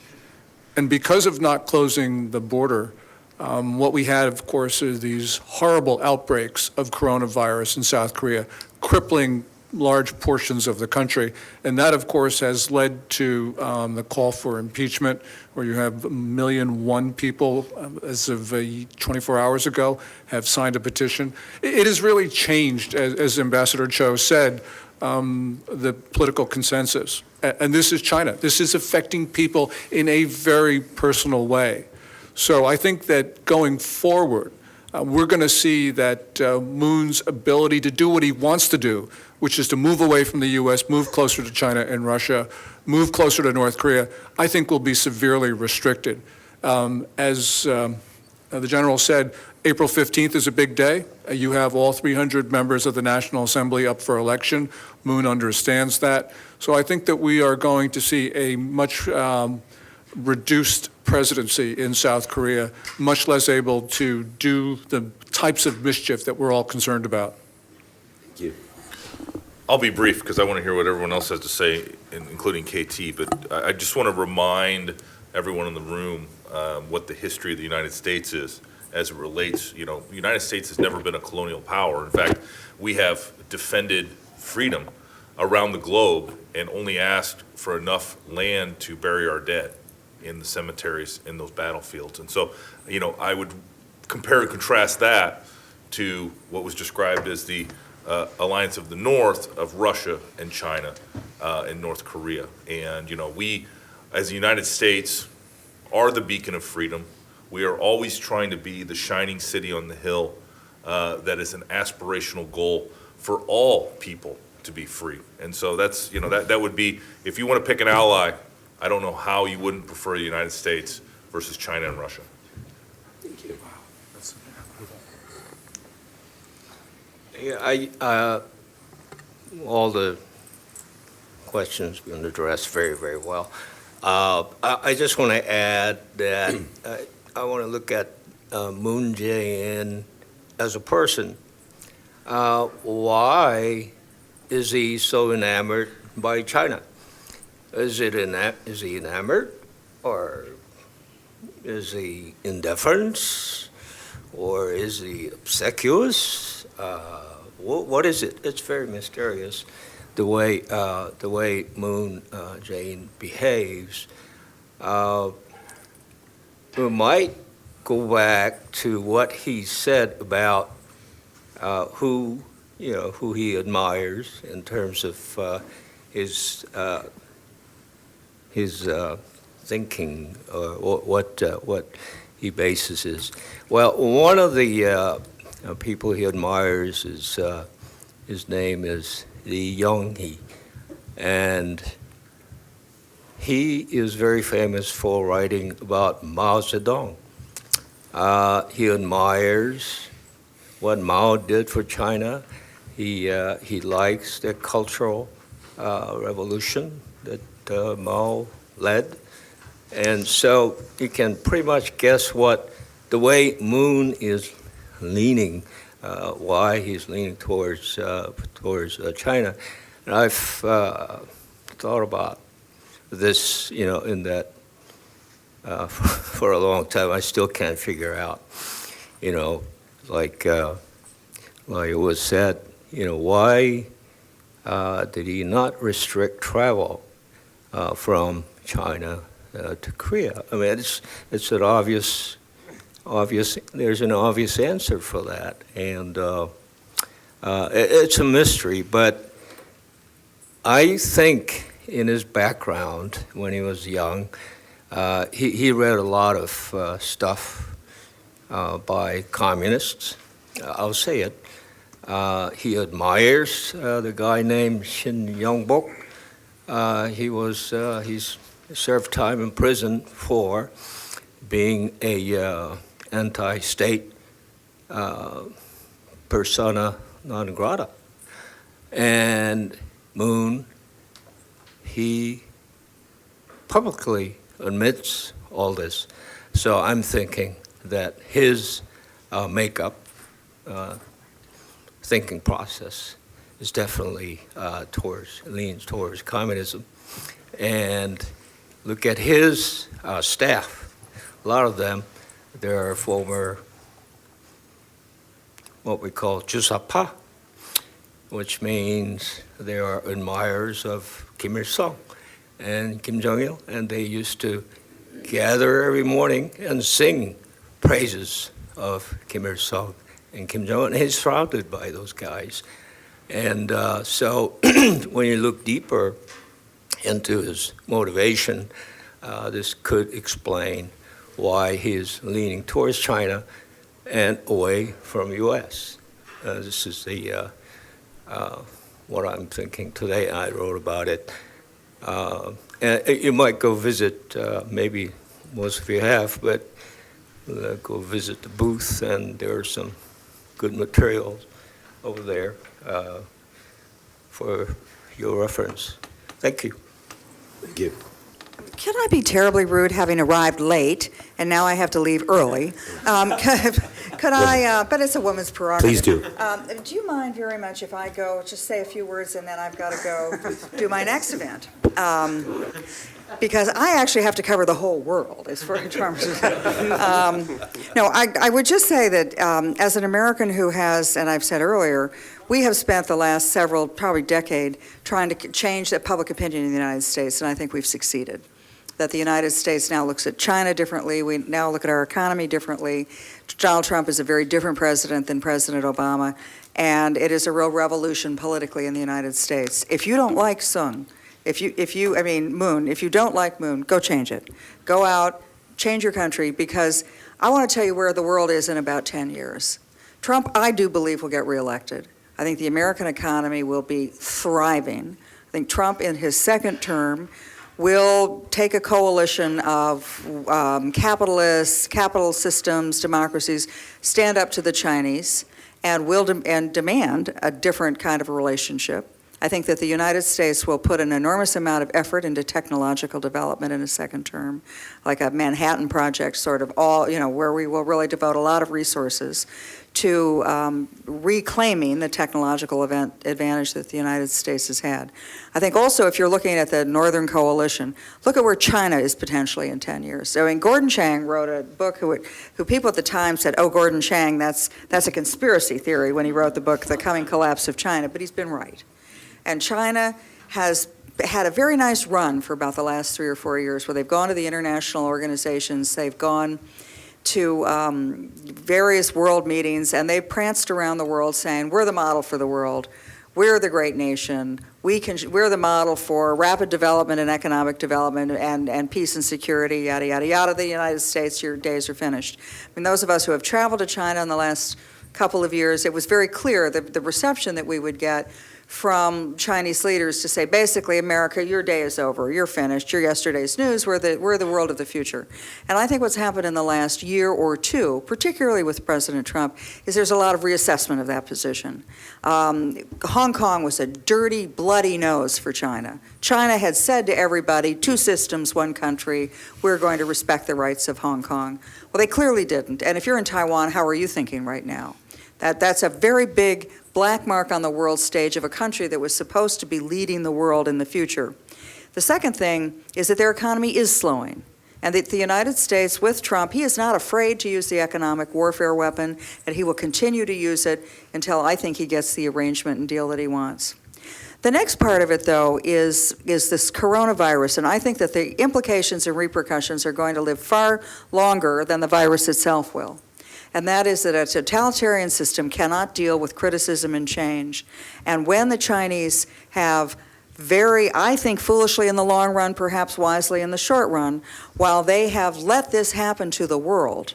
[SPEAKER 3] And because of not closing the border, what we had, of course, is these horrible outbreaks of coronavirus in South Korea, crippling large portions of the country. And that, of course, has led to the call for impeachment, where you have 1,000,001 people, as of 24 hours ago, have signed a petition. It has really changed, as Ambassador Cho said, the political consensus. And this is China. This is affecting people in a very personal way. So I think that going forward, we're going to see that Moon's ability to do what he wants to do, which is to move away from the U.S., move closer to China and Russia, move closer to North Korea, I think will be severely restricted. As the General said, April 15th is a big day. You have all 300 members of the National Assembly up for election. Moon understands that. So I think that we are going to see a much reduced presidency in South Korea, much less able to do the types of mischief that we're all concerned about.
[SPEAKER 1] Thank you.
[SPEAKER 4] I'll be brief because I want to hear what everyone else has to say, including KT, but I just want to remind everyone in the room what the history of the United States is as it relates. You know, the United States has never been a colonial power. In fact, we have defended freedom around the globe and only asked for enough land to bury our dead in the cemeteries, in those battlefields. And so, you know, I would compare and contrast that to what was described as the alliance of the North of Russia and China and North Korea. And, you know, we, as the United States, are the beacon of freedom. We are always trying to be the shining city on the hill that is an aspirational goal for all people to be free. And so that's, you know, that would be, if you want to pick an ally, I don't know how you wouldn't prefer the United States versus China and Russia.
[SPEAKER 1] Thank you.
[SPEAKER 5] Yeah, all the questions been addressed very, very well. I just want to add that I want to look at Moon Jae-in as a person. Why is he so enamored by China? Is he enamored, or is he indifferent, or is he obsequious? What is it? It's very mysterious, the way Moon Jae-in behaves. We might go back to what he said about who he admires in terms of his thinking, or what he bases his. Well, one of the people he admires is his name is Li Yonghe, and he is very famous for writing about Mao Zedong. He admires what Mao did for China. He likes the cultural revolution that Mao led. And so you can pretty much guess what the way Moon is leaning, why he's leaning towards China. And I've thought about this, in that for a long time. I still can't figure out, like it was said, why did he not restrict travel from China to Korea? I mean, it's an obvious. There's an obvious answer for that, and it's a mystery. But I think in his background, when he was young, he read a lot of stuff by communists. I'll say it. He admires the guy named Shin Yong-bok. He's served time in prison for being a anti-state persona non grata. And Moon, he publicly admits all this. So I'm thinking that his makeup, thinking process is definitely leans towards communism. And look at his staff. A lot of them, they're former, what we call Jusapa, which means they are admirers of Kim Il-sung and Kim Jong-il, and they used to gather every morning and sing praises of Kim Il-sung and Kim Jong-un. And he's surrounded by those guys. And so when you look deeper into his motivation, this could explain why he is leaning towards China and away from U.S. This is the what I'm thinking today. I wrote about it. And you might go visit, maybe most of you have, but go visit the booth, and there are some good materials over there for your reference. Thank you.
[SPEAKER 1] Thank you.
[SPEAKER 8] Can I be terribly rude having arrived late and now I have to leave early? Could I, but it's a woman's prerogative.
[SPEAKER 1] Please do.
[SPEAKER 8] Do you mind very much if I go, just say a few words and then I've got to go do my next event? Because I actually have to cover the whole world as far as no, I would just say that as an American who has, and I've said earlier, we have spent the last several, probably decade, trying to change the public opinion in the United States, and I think we've succeeded. That the United States now looks at China differently, we now look at our economy differently. Donald Trump is a very different president than President Obama, and it is a real revolution politically in the United States. If you don't like Moon, if you don't like Moon, go change it. Go out, change your country, because I want to tell you where the world is in about 10 years. Trump, I do believe, will get reelected. I think the American economy will be thriving. I think Trump, in his second term, will take a coalition of capitalists, capital systems, democracies, stand up to the Chinese, and demand a different kind of a relationship. I think that the United States will put an enormous amount of effort into technological development in a second term, like a Manhattan Project, sort of where we will really devote a lot of resources to reclaiming the technological advantage that the United States has had. I think also, if you're looking at the Northern Coalition, look at where China is potentially in 10 years. So, Gordon Chang wrote a book who people at the time said, oh, Gordon Chang, that's a conspiracy theory when he wrote the book, The Coming Collapse of China, but he's been right. And China has had a very nice run for about the last 3 or 4 years, where they've gone to the international organizations, they've gone to various world meetings, and they've pranced around the world saying, we're the model for the world, we're the great nation, we're the model for rapid development and economic development and peace and security, yada, yada, yada. The United States, your days are finished. I mean, those of us who have traveled to China in the last couple of years, it was very clear that the reception that we would get from Chinese leaders to say, basically, America, your day is over, you're finished, you're yesterday's news, we're the world of the future. And I think what's happened in the last year or two, particularly with President Trump, is there's a lot of reassessment of that position. Hong Kong was a dirty, bloody nose for China. China had said to everybody, 2 systems, 1 country, we're going to respect the rights of Hong Kong. Well, they clearly didn't. And if you're in Taiwan, how are you thinking right now? That's a very big black mark on the world stage of a country that was supposed to be leading the world in the future. The second thing is that their economy is slowing. And that the United States, with Trump, he is not afraid to use the economic warfare weapon, and he will continue to use it until I think he gets the arrangement and deal that he wants. The next part of it, though, is this coronavirus, and I think that the implications and repercussions are going to live far longer than the virus itself will. And that is that a totalitarian system cannot deal with criticism and change. And when the Chinese have very, I think foolishly in the long run, perhaps wisely in the short run, while they have let this happen to the world,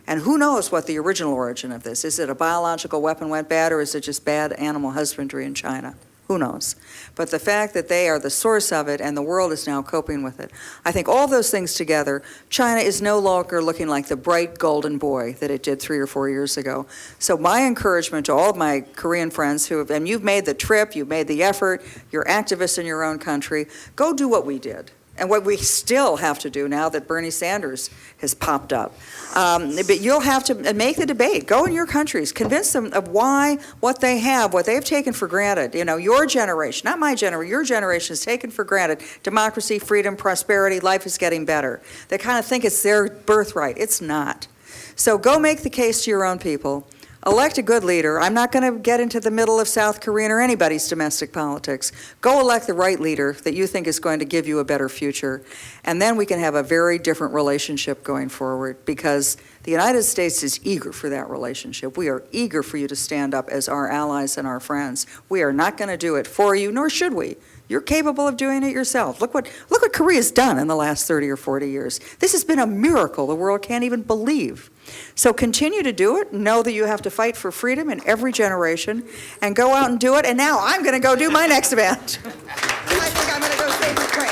[SPEAKER 8] and who knows what the original origin of this is? Is it a biological weapon went bad, or is it just bad animal husbandry in China? Who knows? But the fact that they are the source of it and the world is now coping with it, I think all those things together, China is no longer looking like the bright golden boy that it did 3 or 4 years ago. So my encouragement to all of my Korean friends who have, and you've made the trip, you've made the effort, you're activists in your own country, go do what we did. And what we still have to do now that Bernie Sanders has popped up. But you'll have to make the debate. Go in your countries. Convince them of why, what they have, what they've taken for granted. You know, your generation, not my generation, your generation has taken for granted democracy, freedom, prosperity, life is getting better. They kind of think it's their birthright. It's not. So go make the case to your own people. Elect a good leader. I'm not going to get into the middle of South Korean or anybody's domestic politics. Go elect the right leader that you think is going to give you a better future. And then we can have a very different relationship going forward, because the United States is eager for that relationship. We are eager for you to stand up as our allies and our friends. We are not going to do it for you, nor should we. You're capable of doing it yourself. Look what Korea's done in the last 30 or 40 years. This has been a miracle the world can't even believe. So continue to do it. Know that you have to fight for freedom in every generation, and go out and do it. And now I'm going to go do my next event. I think I'm going to go save the train.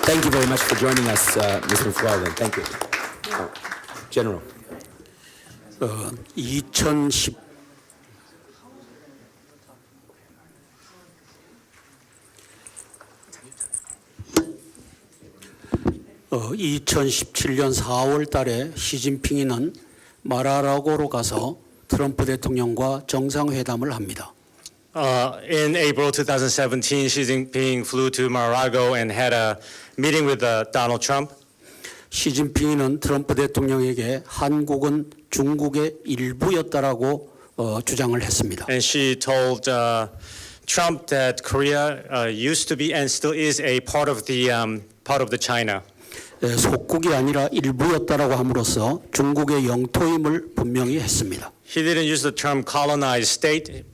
[SPEAKER 1] Thank you very much for joining us, Mr. Florlin. Thank you. General.
[SPEAKER 6] 2017년 4월 달에 시진핑이는 마라라고로 가서 트럼프 대통령과 정상회담을 합니다.
[SPEAKER 7] In April 2017, Xi Jinping flew to Mar-a-Lago and had a meeting with Donald Trump.
[SPEAKER 6] 시진핑이는 트럼프 대통령에게 한국은 중국의 일부였다라고 주장을 했습니다.
[SPEAKER 7] And she told Trump that Korea used to be and still is a part of the China.
[SPEAKER 6] 속국이 아니라 일부였다라고 함으로써 중국의 영토임을 분명히 했습니다.
[SPEAKER 7] He didn't use the term colonized state.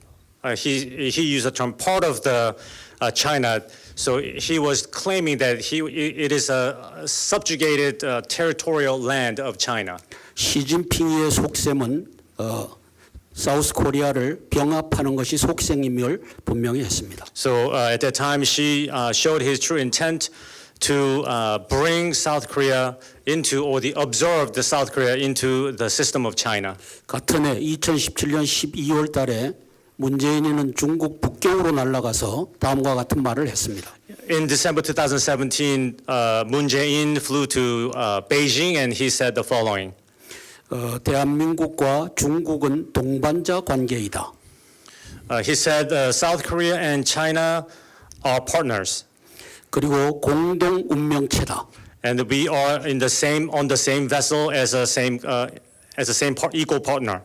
[SPEAKER 7] He used the term part of the China. So he was claiming that it is a subjugated territorial land of China.
[SPEAKER 6] 시진핑의 속셈은 사우스 코리아를 병합하는 것이 속셈임을 분명히 했습니다.
[SPEAKER 7] So at that time, she showed his true intent to bring South Korea into, or absorb the South Korea into the system of China.
[SPEAKER 6] 같은 해 2017년 12월 달에 문재인이는 중국 북경으로 날아가서 다음과 같은 말을 했습니다.
[SPEAKER 7] In December 2017, Moon Jae-in flew to Beijing and he said the following.
[SPEAKER 6] 대한민국과 중국은 동반자 관계이다.
[SPEAKER 7] He said South Korea and China are partners.
[SPEAKER 6] 그리고 공동 운명체다.
[SPEAKER 7] And we are on the same vessel as a same equal partner.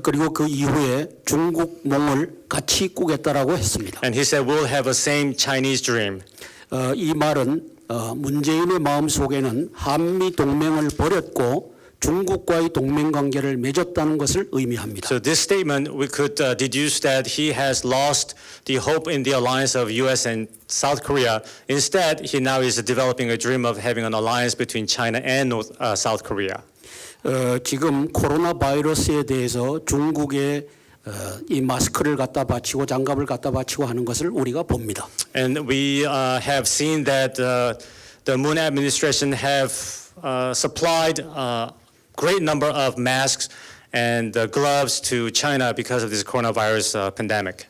[SPEAKER 6] 그리고 그 이후에 중국 몽을 같이 꾸겠다라고 했습니다.
[SPEAKER 7] And he said we'll have a same Chinese dream.
[SPEAKER 6] 이 말은 문재인의 마음 속에는 한미 동맹을 버렸고 중국과의 동맹 관계를 맺었다는 것을 의미합니다.
[SPEAKER 7] So this statement, we could deduce that he has lost the hope in the alliance of U.S. and South Korea. Instead, he now is developing a dream of having an alliance between China and South Korea.
[SPEAKER 6] 지금 코로나 바이러스에 대해서 중국의 이 마스크를 갖다 바치고 장갑을 갖다 바치고 하는 것을 우리가 봅니다.
[SPEAKER 7] And we have seen that the Moon administration have supplied a great number of masks and gloves to China because of this coronavirus pandemic.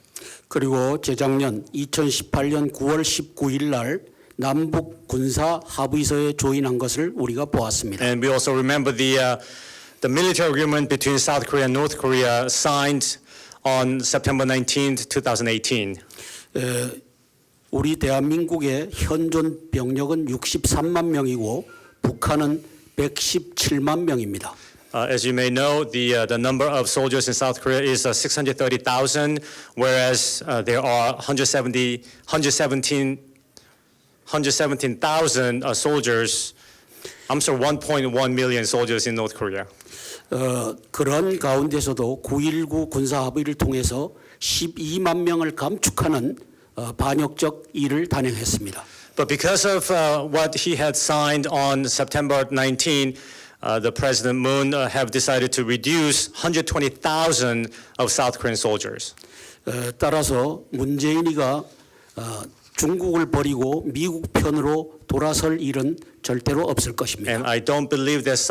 [SPEAKER 6] 그리고 재작년 2018년 9월 19일 날 남북 군사 합의서에 조인한 것을 우리가 보았습니다.
[SPEAKER 7] And we also remember the military agreement between South Korea and North Korea signed on September 19th, 2018.
[SPEAKER 6] 우리 대한민국의 현존 병력은 63만 명이고 북한은 117만 명입니다.
[SPEAKER 7] As you may know, the number of soldiers in South Korea is 630,000, whereas there are 117,000 soldiers. I'm sorry, 1.1 million soldiers in North Korea.
[SPEAKER 6] 그런 가운데서도 9.19 군사 합의를 통해서 12만 명을 감축하는 반역적 일을 단행했습니다.
[SPEAKER 7] But because of what he had signed on September 19, the President Moon have decided to reduce 120,000 of South Korean soldiers.
[SPEAKER 6] 따라서 문재인이가 중국을 버리고 미국 편으로 돌아설 일은 절대로 없을 것입니다.
[SPEAKER 7] And I don't believe that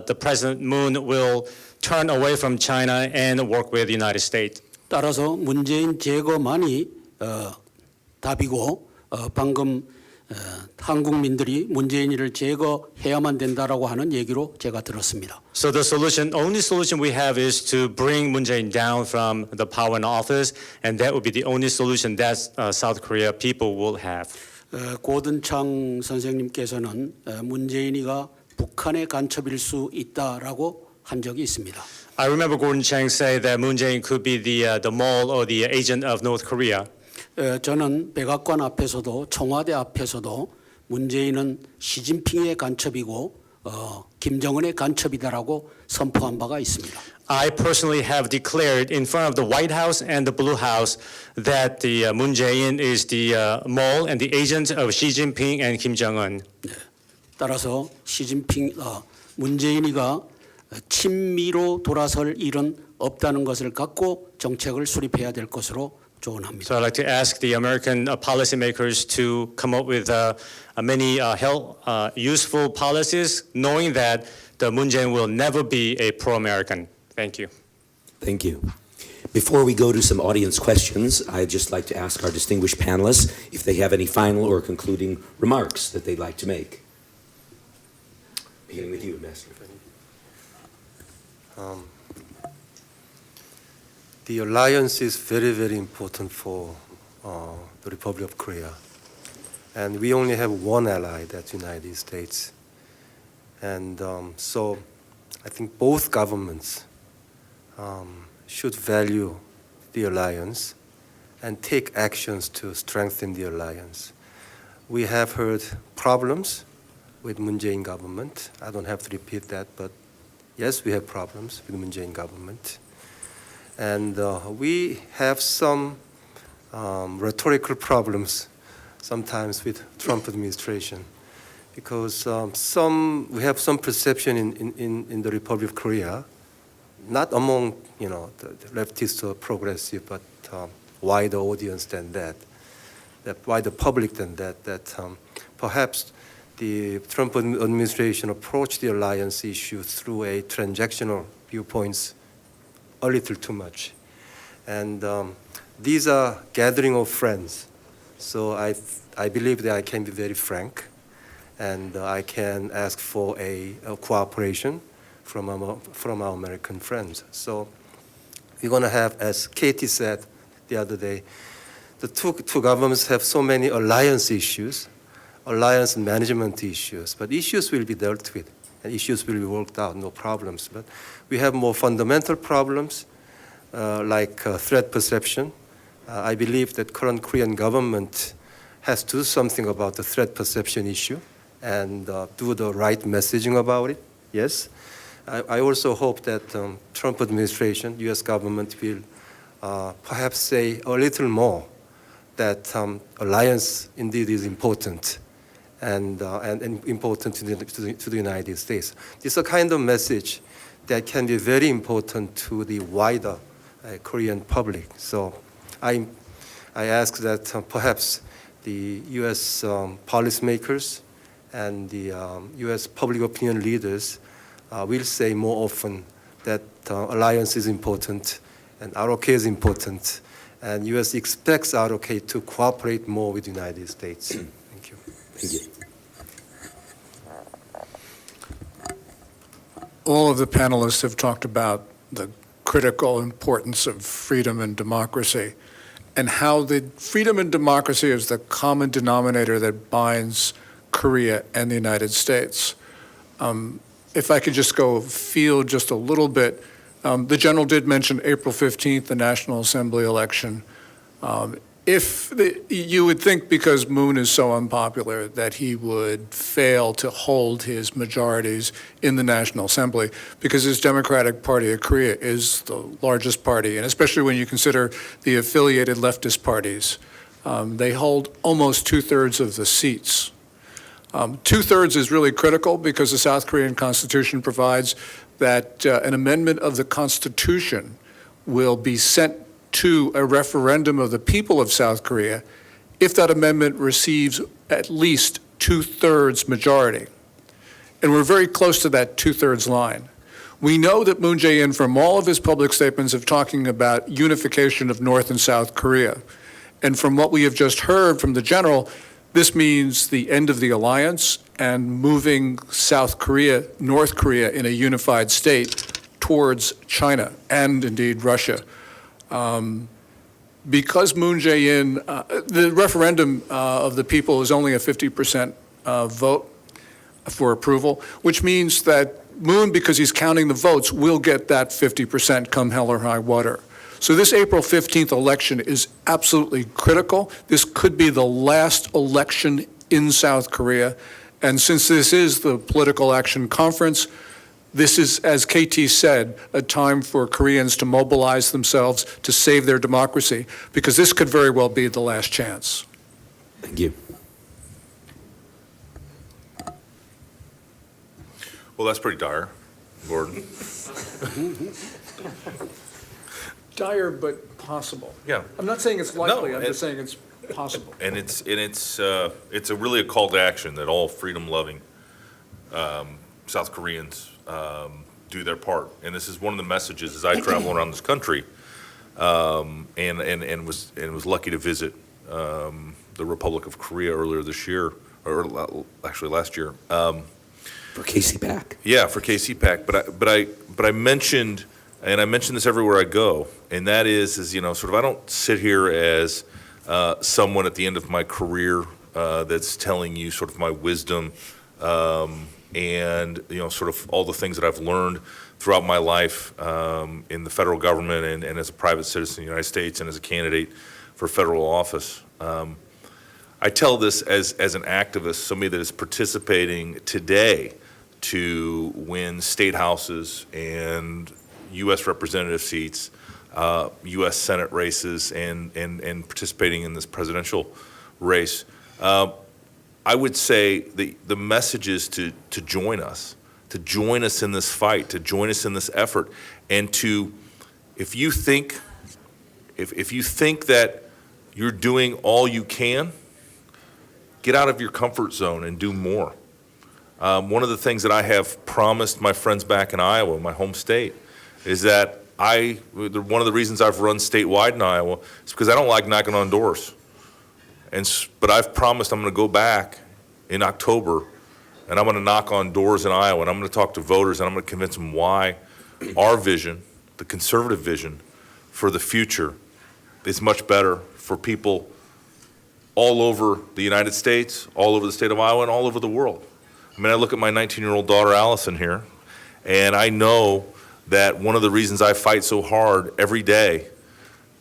[SPEAKER 7] the President Moon will turn away from China and work with the United States.
[SPEAKER 6] 따라서 문재인 제거만이 답이고 방금 한국민들이 문재인이를 제거해야만 된다라고 하는 얘기로 제가 들었습니다.
[SPEAKER 7] So the only solution we have is to bring Moon Jae-in down from the power and office, and that would be the only solution that South Korea people will have.
[SPEAKER 6] 고든창 선생님께서는 문재인이가 북한의 간첩일 수 있다라고 한 적이 있습니다.
[SPEAKER 7] I remember Gordon Chang say that Moon Jae-in could be the mole or the agent of North Korea.
[SPEAKER 6] 저는 백악관 앞에서도 청와대 앞에서도 문재인은 시진핑의 간첩이고 김정은의 간첩이다라고 선포한 바가 있습니다.
[SPEAKER 7] I personally have declared in front of the White House and the Blue House that the Moon Jae-in is the mole and the agent of Xi Jinping and Kim Jong-un.
[SPEAKER 6] 따라서 문재인이가 친미로 돌아설 일은 없다는 것을 갖고 정책을 수립해야 될 것으로 조언합니다.
[SPEAKER 7] So I'd like to ask the American policymakers to come up with many useful policies, knowing that the Moon Jae-in will never be a pro-American. Thank you.
[SPEAKER 1] Thank you. Before we go to some audience questions, I'd just like to ask our distinguished panelists if they have any final or concluding remarks that they'd like to make. Beginning with you, Ambassador.
[SPEAKER 2] The alliance is very, very important for the Republic of Korea. And we only have one ally, that's the United States. And so I think both governments should value the alliance and take actions to strengthen the alliance. We have heard problems with Moon Jae-in government. I don't have to repeat that, but yes, we have problems with Moon Jae-in government. And we have some rhetorical problems sometimes with Trump administration because we have some perception in the Republic of Korea, not among the leftists or progressive, but wider audience than that wider public than that perhaps the Trump administration approached the alliance issue through a transactional viewpoints a little too much. And these are gathering of friends. So I believe that I can be very frank and I can ask for a cooperation from our American friends. So we're going to have, as Katie said the other day, the two governments have so many alliance issues, alliance management issues, but issues will be dealt with and issues will be worked out, no problems. But we have more fundamental problems like threat perception. I believe that current Korean government has to do something about the threat perception issue and do the right messaging about it, yes. I also hope that Trump administration, U.S. government will perhaps say a little more that alliance indeed is important and important to the United States. This is a kind of message that can be very important to the wider Korean public. So I ask that perhaps the U.S. policymakers and the U.S. public opinion leaders will say more often that alliance is important and ROK is important, and U.S. expects ROK to cooperate more with the United States. Thank you.
[SPEAKER 1] Thank you.
[SPEAKER 3] All of the panelists have talked about the critical importance of freedom and democracy, and how the freedom and democracy is the common denominator that binds Korea and the United States. If I could just go field just a little bit, the general did mention April 15th, the National Assembly election. You would think because Moon is so unpopular that he would fail to hold his majorities in the National Assembly, because his Democratic Party of Korea is the largest party, and especially when you consider the affiliated leftist parties. They hold almost 2/3 of the seats. 2/3 is really critical because the South Korean Constitution provides that an amendment of the Constitution will be sent to a referendum of the people of South Korea if that amendment receives at least 2/3 majority. And we're very close to that 2/3 line. We know that Moon Jae-in, from all of his public statements of talking about unification of North and South Korea, and from what we have just heard from the general, this means the end of the alliance and moving South Korea, North Korea in a unified state towards China and indeed Russia. Because Moon Jae-in, the referendum of the people is only a 50% vote for approval, which means that Moon, because he's counting the votes, will get that 50% come hell or high water. So this April 15th election is absolutely critical. This could be the last election in South Korea. And since this is the Political Action Conference, this is, as KT said, a time for Koreans to mobilize themselves to save their democracy, because this could very well be the last chance.
[SPEAKER 1] Thank you.
[SPEAKER 4] Well, that's pretty dire, Gordon.
[SPEAKER 3] Dire, but possible.
[SPEAKER 4] Yeah.
[SPEAKER 3] I'm not saying it's likely,
[SPEAKER 4] No,
[SPEAKER 3] I'm just saying it's possible.
[SPEAKER 4] And it's really a call to action that all freedom-loving South Koreans do their part. And this is one of the messages as I travel around this country, and was lucky to visit the Republic of Korea earlier this year, or actually last year.
[SPEAKER 1] For KCPAC.
[SPEAKER 4] Yeah, for KCPAC. But I mentioned, and I mention this everywhere I go, and that is sort of, I don't sit here as someone at the end of my career that's telling you sort of my wisdom and sort of all the things that I've learned throughout my life in the federal government and as a private citizen of the United States and as a candidate for federal office. I tell this as an activist, somebody that is participating today to win state houses and U.S. representative seats, U.S. Senate races, and participating in this presidential race. I would say the message is to join us in this fight, to join us in this effort, and to, if you think that you're doing all you can, get out of your comfort zone and do more. One of the things that I have promised my friends back in Iowa, my home state, is that one of the reasons I've run statewide in Iowa is because I don't like knocking on doors. But I've promised I'm going to go back in October, and I'm going to knock on doors in Iowa, and I'm going to talk to voters, and I'm going to convince them why our vision, the conservative vision for the future, is much better for people all over the United States, all over the state of Iowa, and all over the world. I mean, I look at my 19-year-old daughter, Allison, here, and I know that one of the reasons I fight so hard every day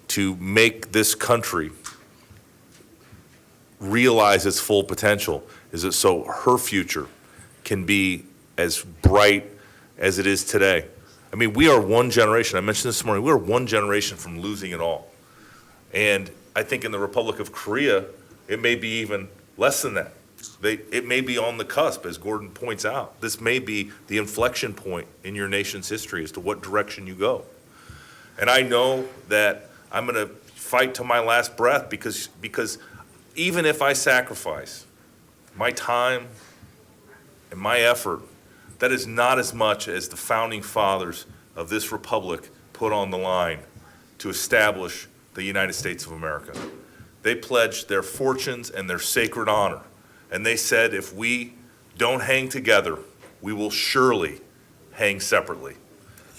[SPEAKER 4] to make this country realize its full potential is that so her future can be as bright as it is today. I mean, we are one generation. I mentioned this morning, we're one generation from losing it all. And I think in the Republic of Korea, it may be even less than that. It may be on the cusp, as Gordon points out. This may be the inflection point in your nation's history as to what direction you go. And I know that I'm going to fight to my last breath because even if I sacrifice my time and my effort, that is not as much as the founding fathers of this republic put on the line to establish the United States of America. They pledged their fortunes and their sacred honor. And they said, if we don't hang together, we will surely hang separately.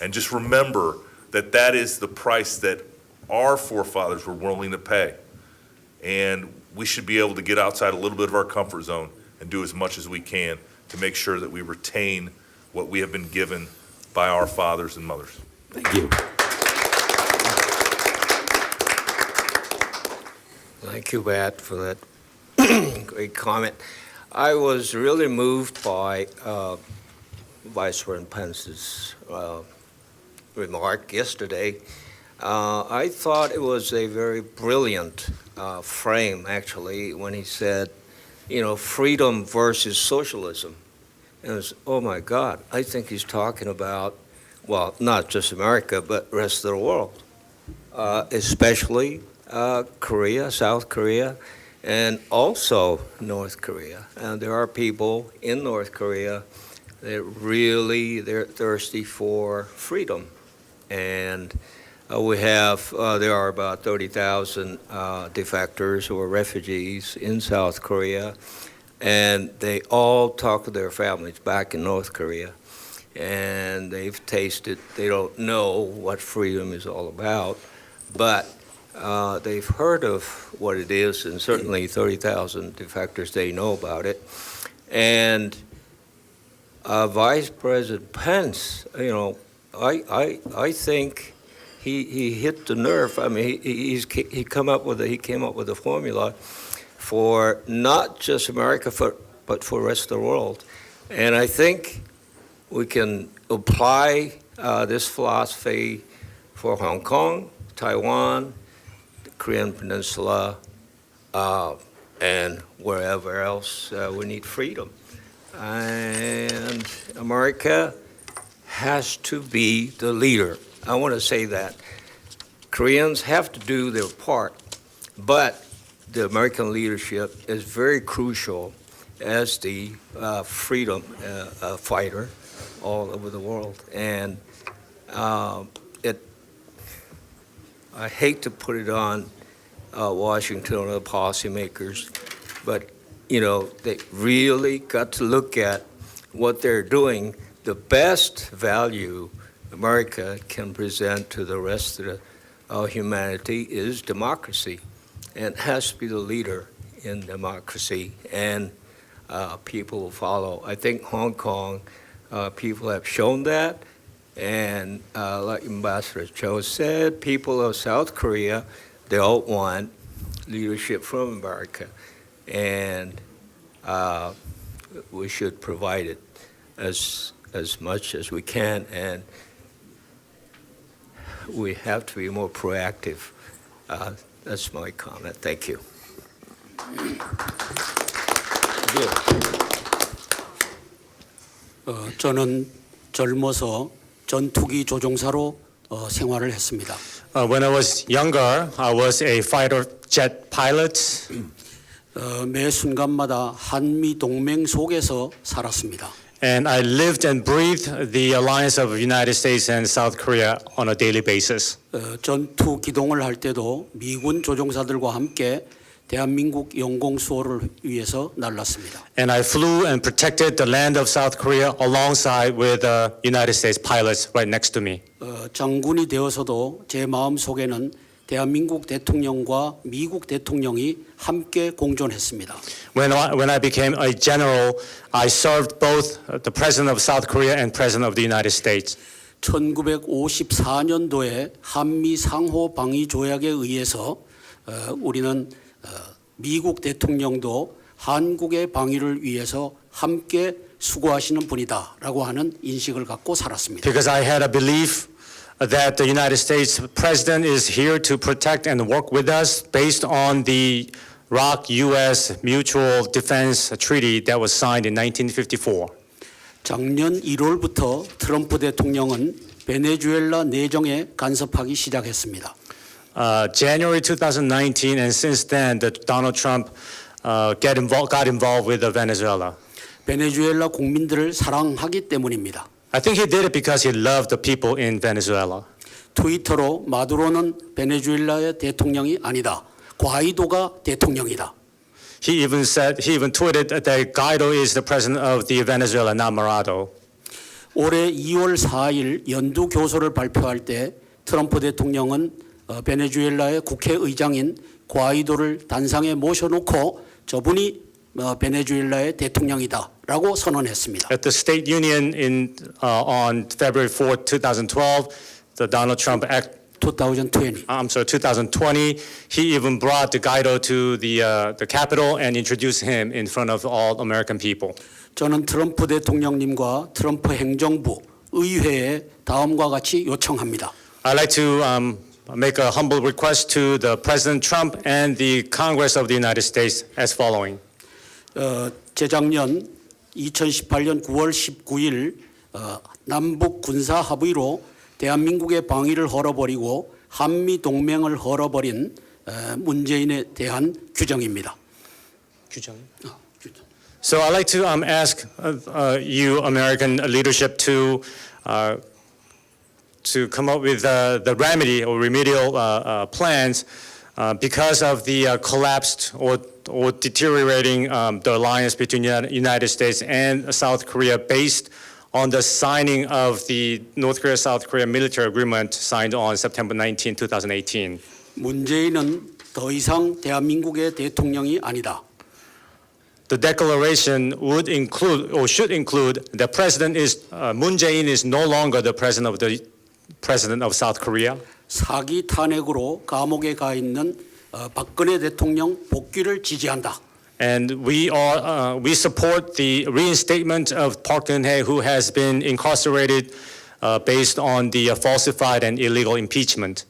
[SPEAKER 4] And just remember that that is the price that our forefathers were willing to pay. And we should be able to get outside a little bit of our comfort zone and do as much as we can to make sure that we retain what we have been given by our fathers and mothers.
[SPEAKER 1] Thank you.
[SPEAKER 5] Thank you, Matt, for that great comment. I was really moved by Vice President Pence's remark yesterday. I thought it was a very brilliant frame, actually, when he said, freedom versus socialism. And it was, oh my God, I think he's talking about, well, not just America, but the rest of the world, especially Korea, South Korea, and also North Korea. And there are people in North Korea that really, they're thirsty for freedom. And there are about 30,000 defectors or refugees in South Korea, and they all talk to their families back in North Korea. And they've tasted, they don't know what freedom is all about, but they've heard of what it is, and certainly 30,000 defectors, they know about it. And Vice President Pence, I think he hit the nerve. I mean, he came up with a formula for not just America, but for the rest of the world. And I think we can apply this philosophy for Hong Kong, Taiwan, the Korean Peninsula, and wherever else we need freedom. And America has to be the leader. I want to say that. Koreans have to do their part, but the American leadership is very crucial as the freedom fighter all over the world. And I hate to put it on Washington or the policymakers, but they really got to look at what they're doing. The best value America can present to the rest of humanity is democracy, and it has to be the leader in democracy, and people will follow. I think Hong Kong people have shown that, and like Ambassador Cho said, people of South Korea, they all want leadership from America, and we should provide it as much as we can, and we have to be more proactive. That's my comment. Thank you.
[SPEAKER 6] 저는 젊어서 전투기 조종사로 생활을 했습니다.
[SPEAKER 7] When I was younger, I was a fighter jet pilot.
[SPEAKER 6] 매 순간마다 한미 동맹 속에서 살았습니다.
[SPEAKER 7] And I lived and breathed the alliance of the United States and South Korea on a daily basis.
[SPEAKER 6] 전투 기동을 할 때도 미군 조종사들과 함께 대한민국 영공 수호를 위해서 날랐습니다.
[SPEAKER 7] And I flew and protected the land of South Korea alongside with the United States pilots right next to me.
[SPEAKER 6] 장군이 되어서도 제 마음 속에는 대한민국 대통령과 미국 대통령이 함께 공존했습니다.
[SPEAKER 7] When I became a general, I served both the President of South Korea and President of the United States.
[SPEAKER 6] 1954년도에 한미 상호 방위 조약에 의해서 우리는 미국 대통령도 한국의 방위를 위해서 함께 수고하시는 분이다라고 하는 인식을 갖고 살았습니다.
[SPEAKER 7] Because I had a belief that the United States president is here to protect and work with us based on the ROC-U.S. Mutual Defense Treaty that was signed in 1954.
[SPEAKER 6] 작년 1월부터 트럼프 대통령은 베네수엘라 내정에 간섭하기 시작했습니다.
[SPEAKER 7] January 2019, and since then, Donald Trump got involved with Venezuela.
[SPEAKER 6] 베네수엘라 국민들을 사랑하기 때문입니다.
[SPEAKER 7] I think he did it because he loved the people in Venezuela.
[SPEAKER 6] 트위터로 마두로는 베네수엘라의 대통령이 아니다. 과이도가 대통령이다.
[SPEAKER 7] He even tweeted that Guaido is the president of the Venezuela, not Maduro.
[SPEAKER 6] 올해 2월 4일 연두 교서를 발표할 때 트럼프 대통령은 베네수엘라의 국회의장인 과이도를 단상에 모셔놓고 저분이 베네수엘라의 대통령이다라고 선언했습니다.
[SPEAKER 7] At the State Union on February 4, 2012, the Donald Trump Act.
[SPEAKER 6] 2020.
[SPEAKER 7] 2020, he even brought the Guaido to the Capitol and introduced him in front of all American people.
[SPEAKER 6] 저는 트럼프 대통령님과 트럼프 행정부, 의회에 다음과 같이 요청합니다.
[SPEAKER 7] I'd like to make a humble request to the President Trump and the Congress of the United States as following.
[SPEAKER 6] 재작년 2018년 9월 19일 남북 군사 합의로 대한민국의 방위를 헐어버리고 한미 동맹을 헐어버린 문재인에 대한 규정입니다. 규정.
[SPEAKER 7] So I'd like to ask you, American leadership, to come up with the remedy or remedial plans because of the collapsed or deteriorating the alliance between the United States and South Korea based on the signing of the North Korea-South Korea military agreement signed on September 19, 2018.
[SPEAKER 6] 문재인은 더 이상 대한민국의 대통령이 아니다.
[SPEAKER 7] The declaration would include or should include the president is Moon Jae-in is no longer the president of South Korea.
[SPEAKER 6] 사기 탄핵으로 감옥에 가 있는 박근혜 대통령 복귀를 지지한다.
[SPEAKER 7] And we support the reinstatement of Park Geun-hye, who has been incarcerated based on the falsified and illegal impeachment.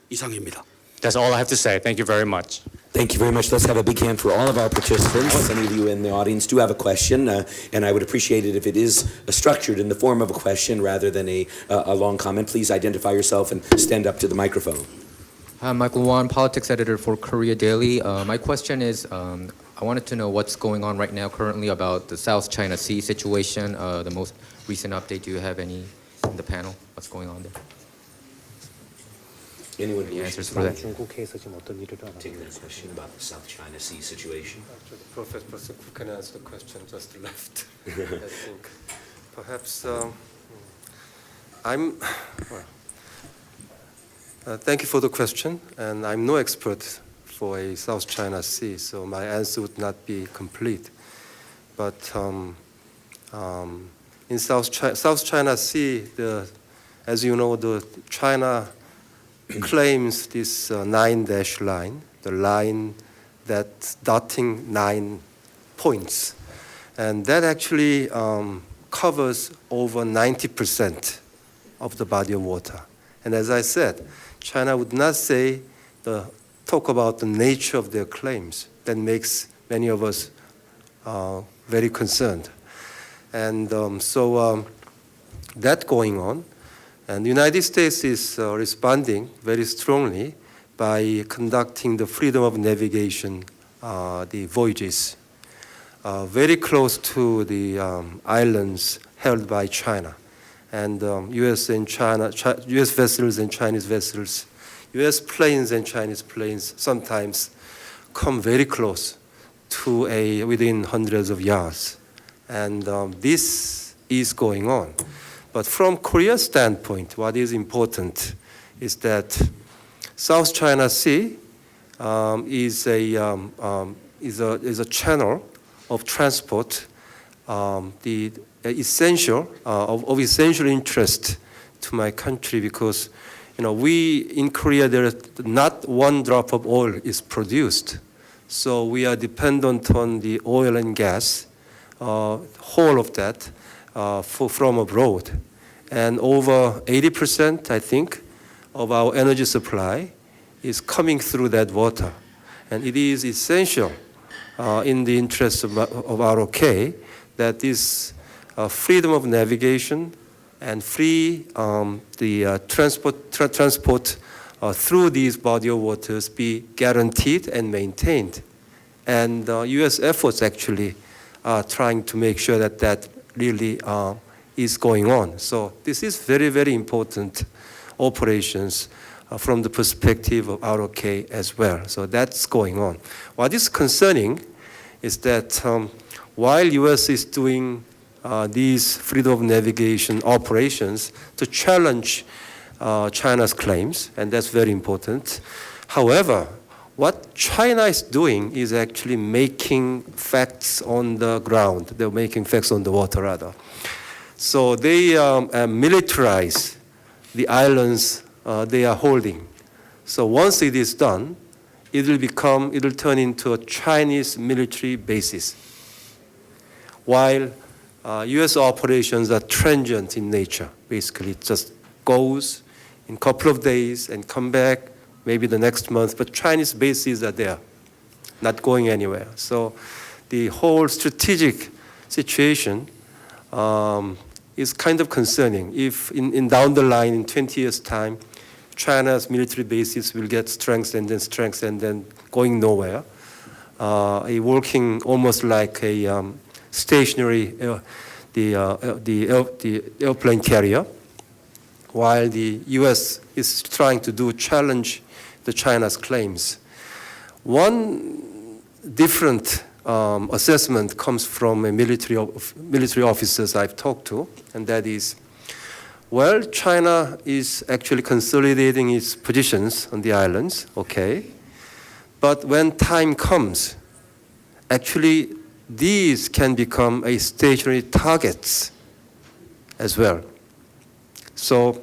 [SPEAKER 6] 이상입니다.
[SPEAKER 7] That's all I have to say. Thank you very much.
[SPEAKER 1] Thank you very much. Let's have a big hand for all of our participants. Some of you in the audience do have a question, and I would appreciate it if it is structured in the form of a question rather than a long comment. Please identify yourself and stand up to the microphone.
[SPEAKER 9] Hi, I'm Michael Wan, politics editor for Korea Daily. My question is, I wanted to know what's going on right now currently about the South China Sea situation, the most recent update. Do you have any in the panel? What's going on there?
[SPEAKER 1] Anyone
[SPEAKER 9] Any
[SPEAKER 1] who
[SPEAKER 9] answers for that?
[SPEAKER 10] 중국에서 지금 어떤 일을 하나?
[SPEAKER 1] taking that question about the South China Sea situation?
[SPEAKER 2] Professor who can answer the question just left. I think perhaps thank you for the question, and I'm no expert for a South China Sea, so my answer would not be complete. But in South China Sea, as you know, China claims this 9-dash line, the line that's dotting 9 points, and that actually covers over 90% of the body of water. And as I said, China would not talk about the nature of their claims. That makes many of us very concerned. And so that's going on. And the United States is responding very strongly by conducting the freedom of navigation, the voyages, very close to the islands held by China. And U.S. and China, U.S. vessels and Chinese vessels, U.S. planes and Chinese planes sometimes come very close to within hundreds of yards. And this is going on. But from Korea's standpoint, what is important is that South China Sea is a channel of transport, the essential of essential interest to my country, because we in Korea there is not one drop of oil is produced, so we are dependent on the oil and gas whole of that from abroad. And over 80%, I think, of our energy supply is coming through that water. And it is essential in the interest of ROK that this freedom of navigation and free the transport through these body of waters be guaranteed and maintained. And U.S. efforts actually are trying to make sure that that really is going on. So this is very, very important operations from the perspective of ROK as well. So that's going on. What is concerning is that while U.S. is doing these freedom of navigation operations to challenge China's claims, and that's very important. However, what China is doing is actually making facts on the ground. They're making facts on the water, rather. So they militarize the islands they are holding. So once it is done, it will turn into a Chinese military basis. While U.S. operations are transient in nature. Basically, it just goes in a couple of days and come back maybe the next month, but Chinese bases are there, not going anywhere. So the whole strategic situation is kind of concerning. If in down the line, in 20 years' time, China's military bases will get strengthened and then going nowhere, working almost like a stationary the airplane carrier, while the U.S. is trying to challenge the China's claims. One different assessment comes from a military officers I've talked to, and that is, well, China is actually consolidating its positions on the islands, okay, but when time comes, actually these can become a stationary targets as well. So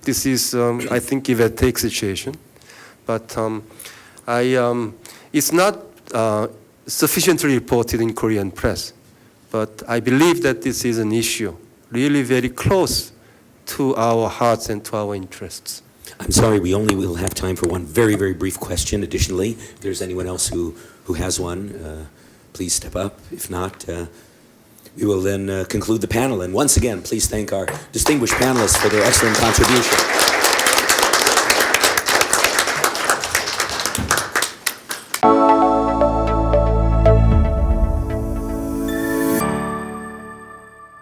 [SPEAKER 2] this is, I think, give and take situation, but it's not sufficiently reported in Korean press, but I believe that this is an issue really very close to our hearts and to our interests.
[SPEAKER 1] I'm sorry, we only will have time for one very, very brief question. Additionally, if there's anyone else who has one, please step up. If not, we will then conclude the panel. And once again, please thank our distinguished panelists for their excellent contribution.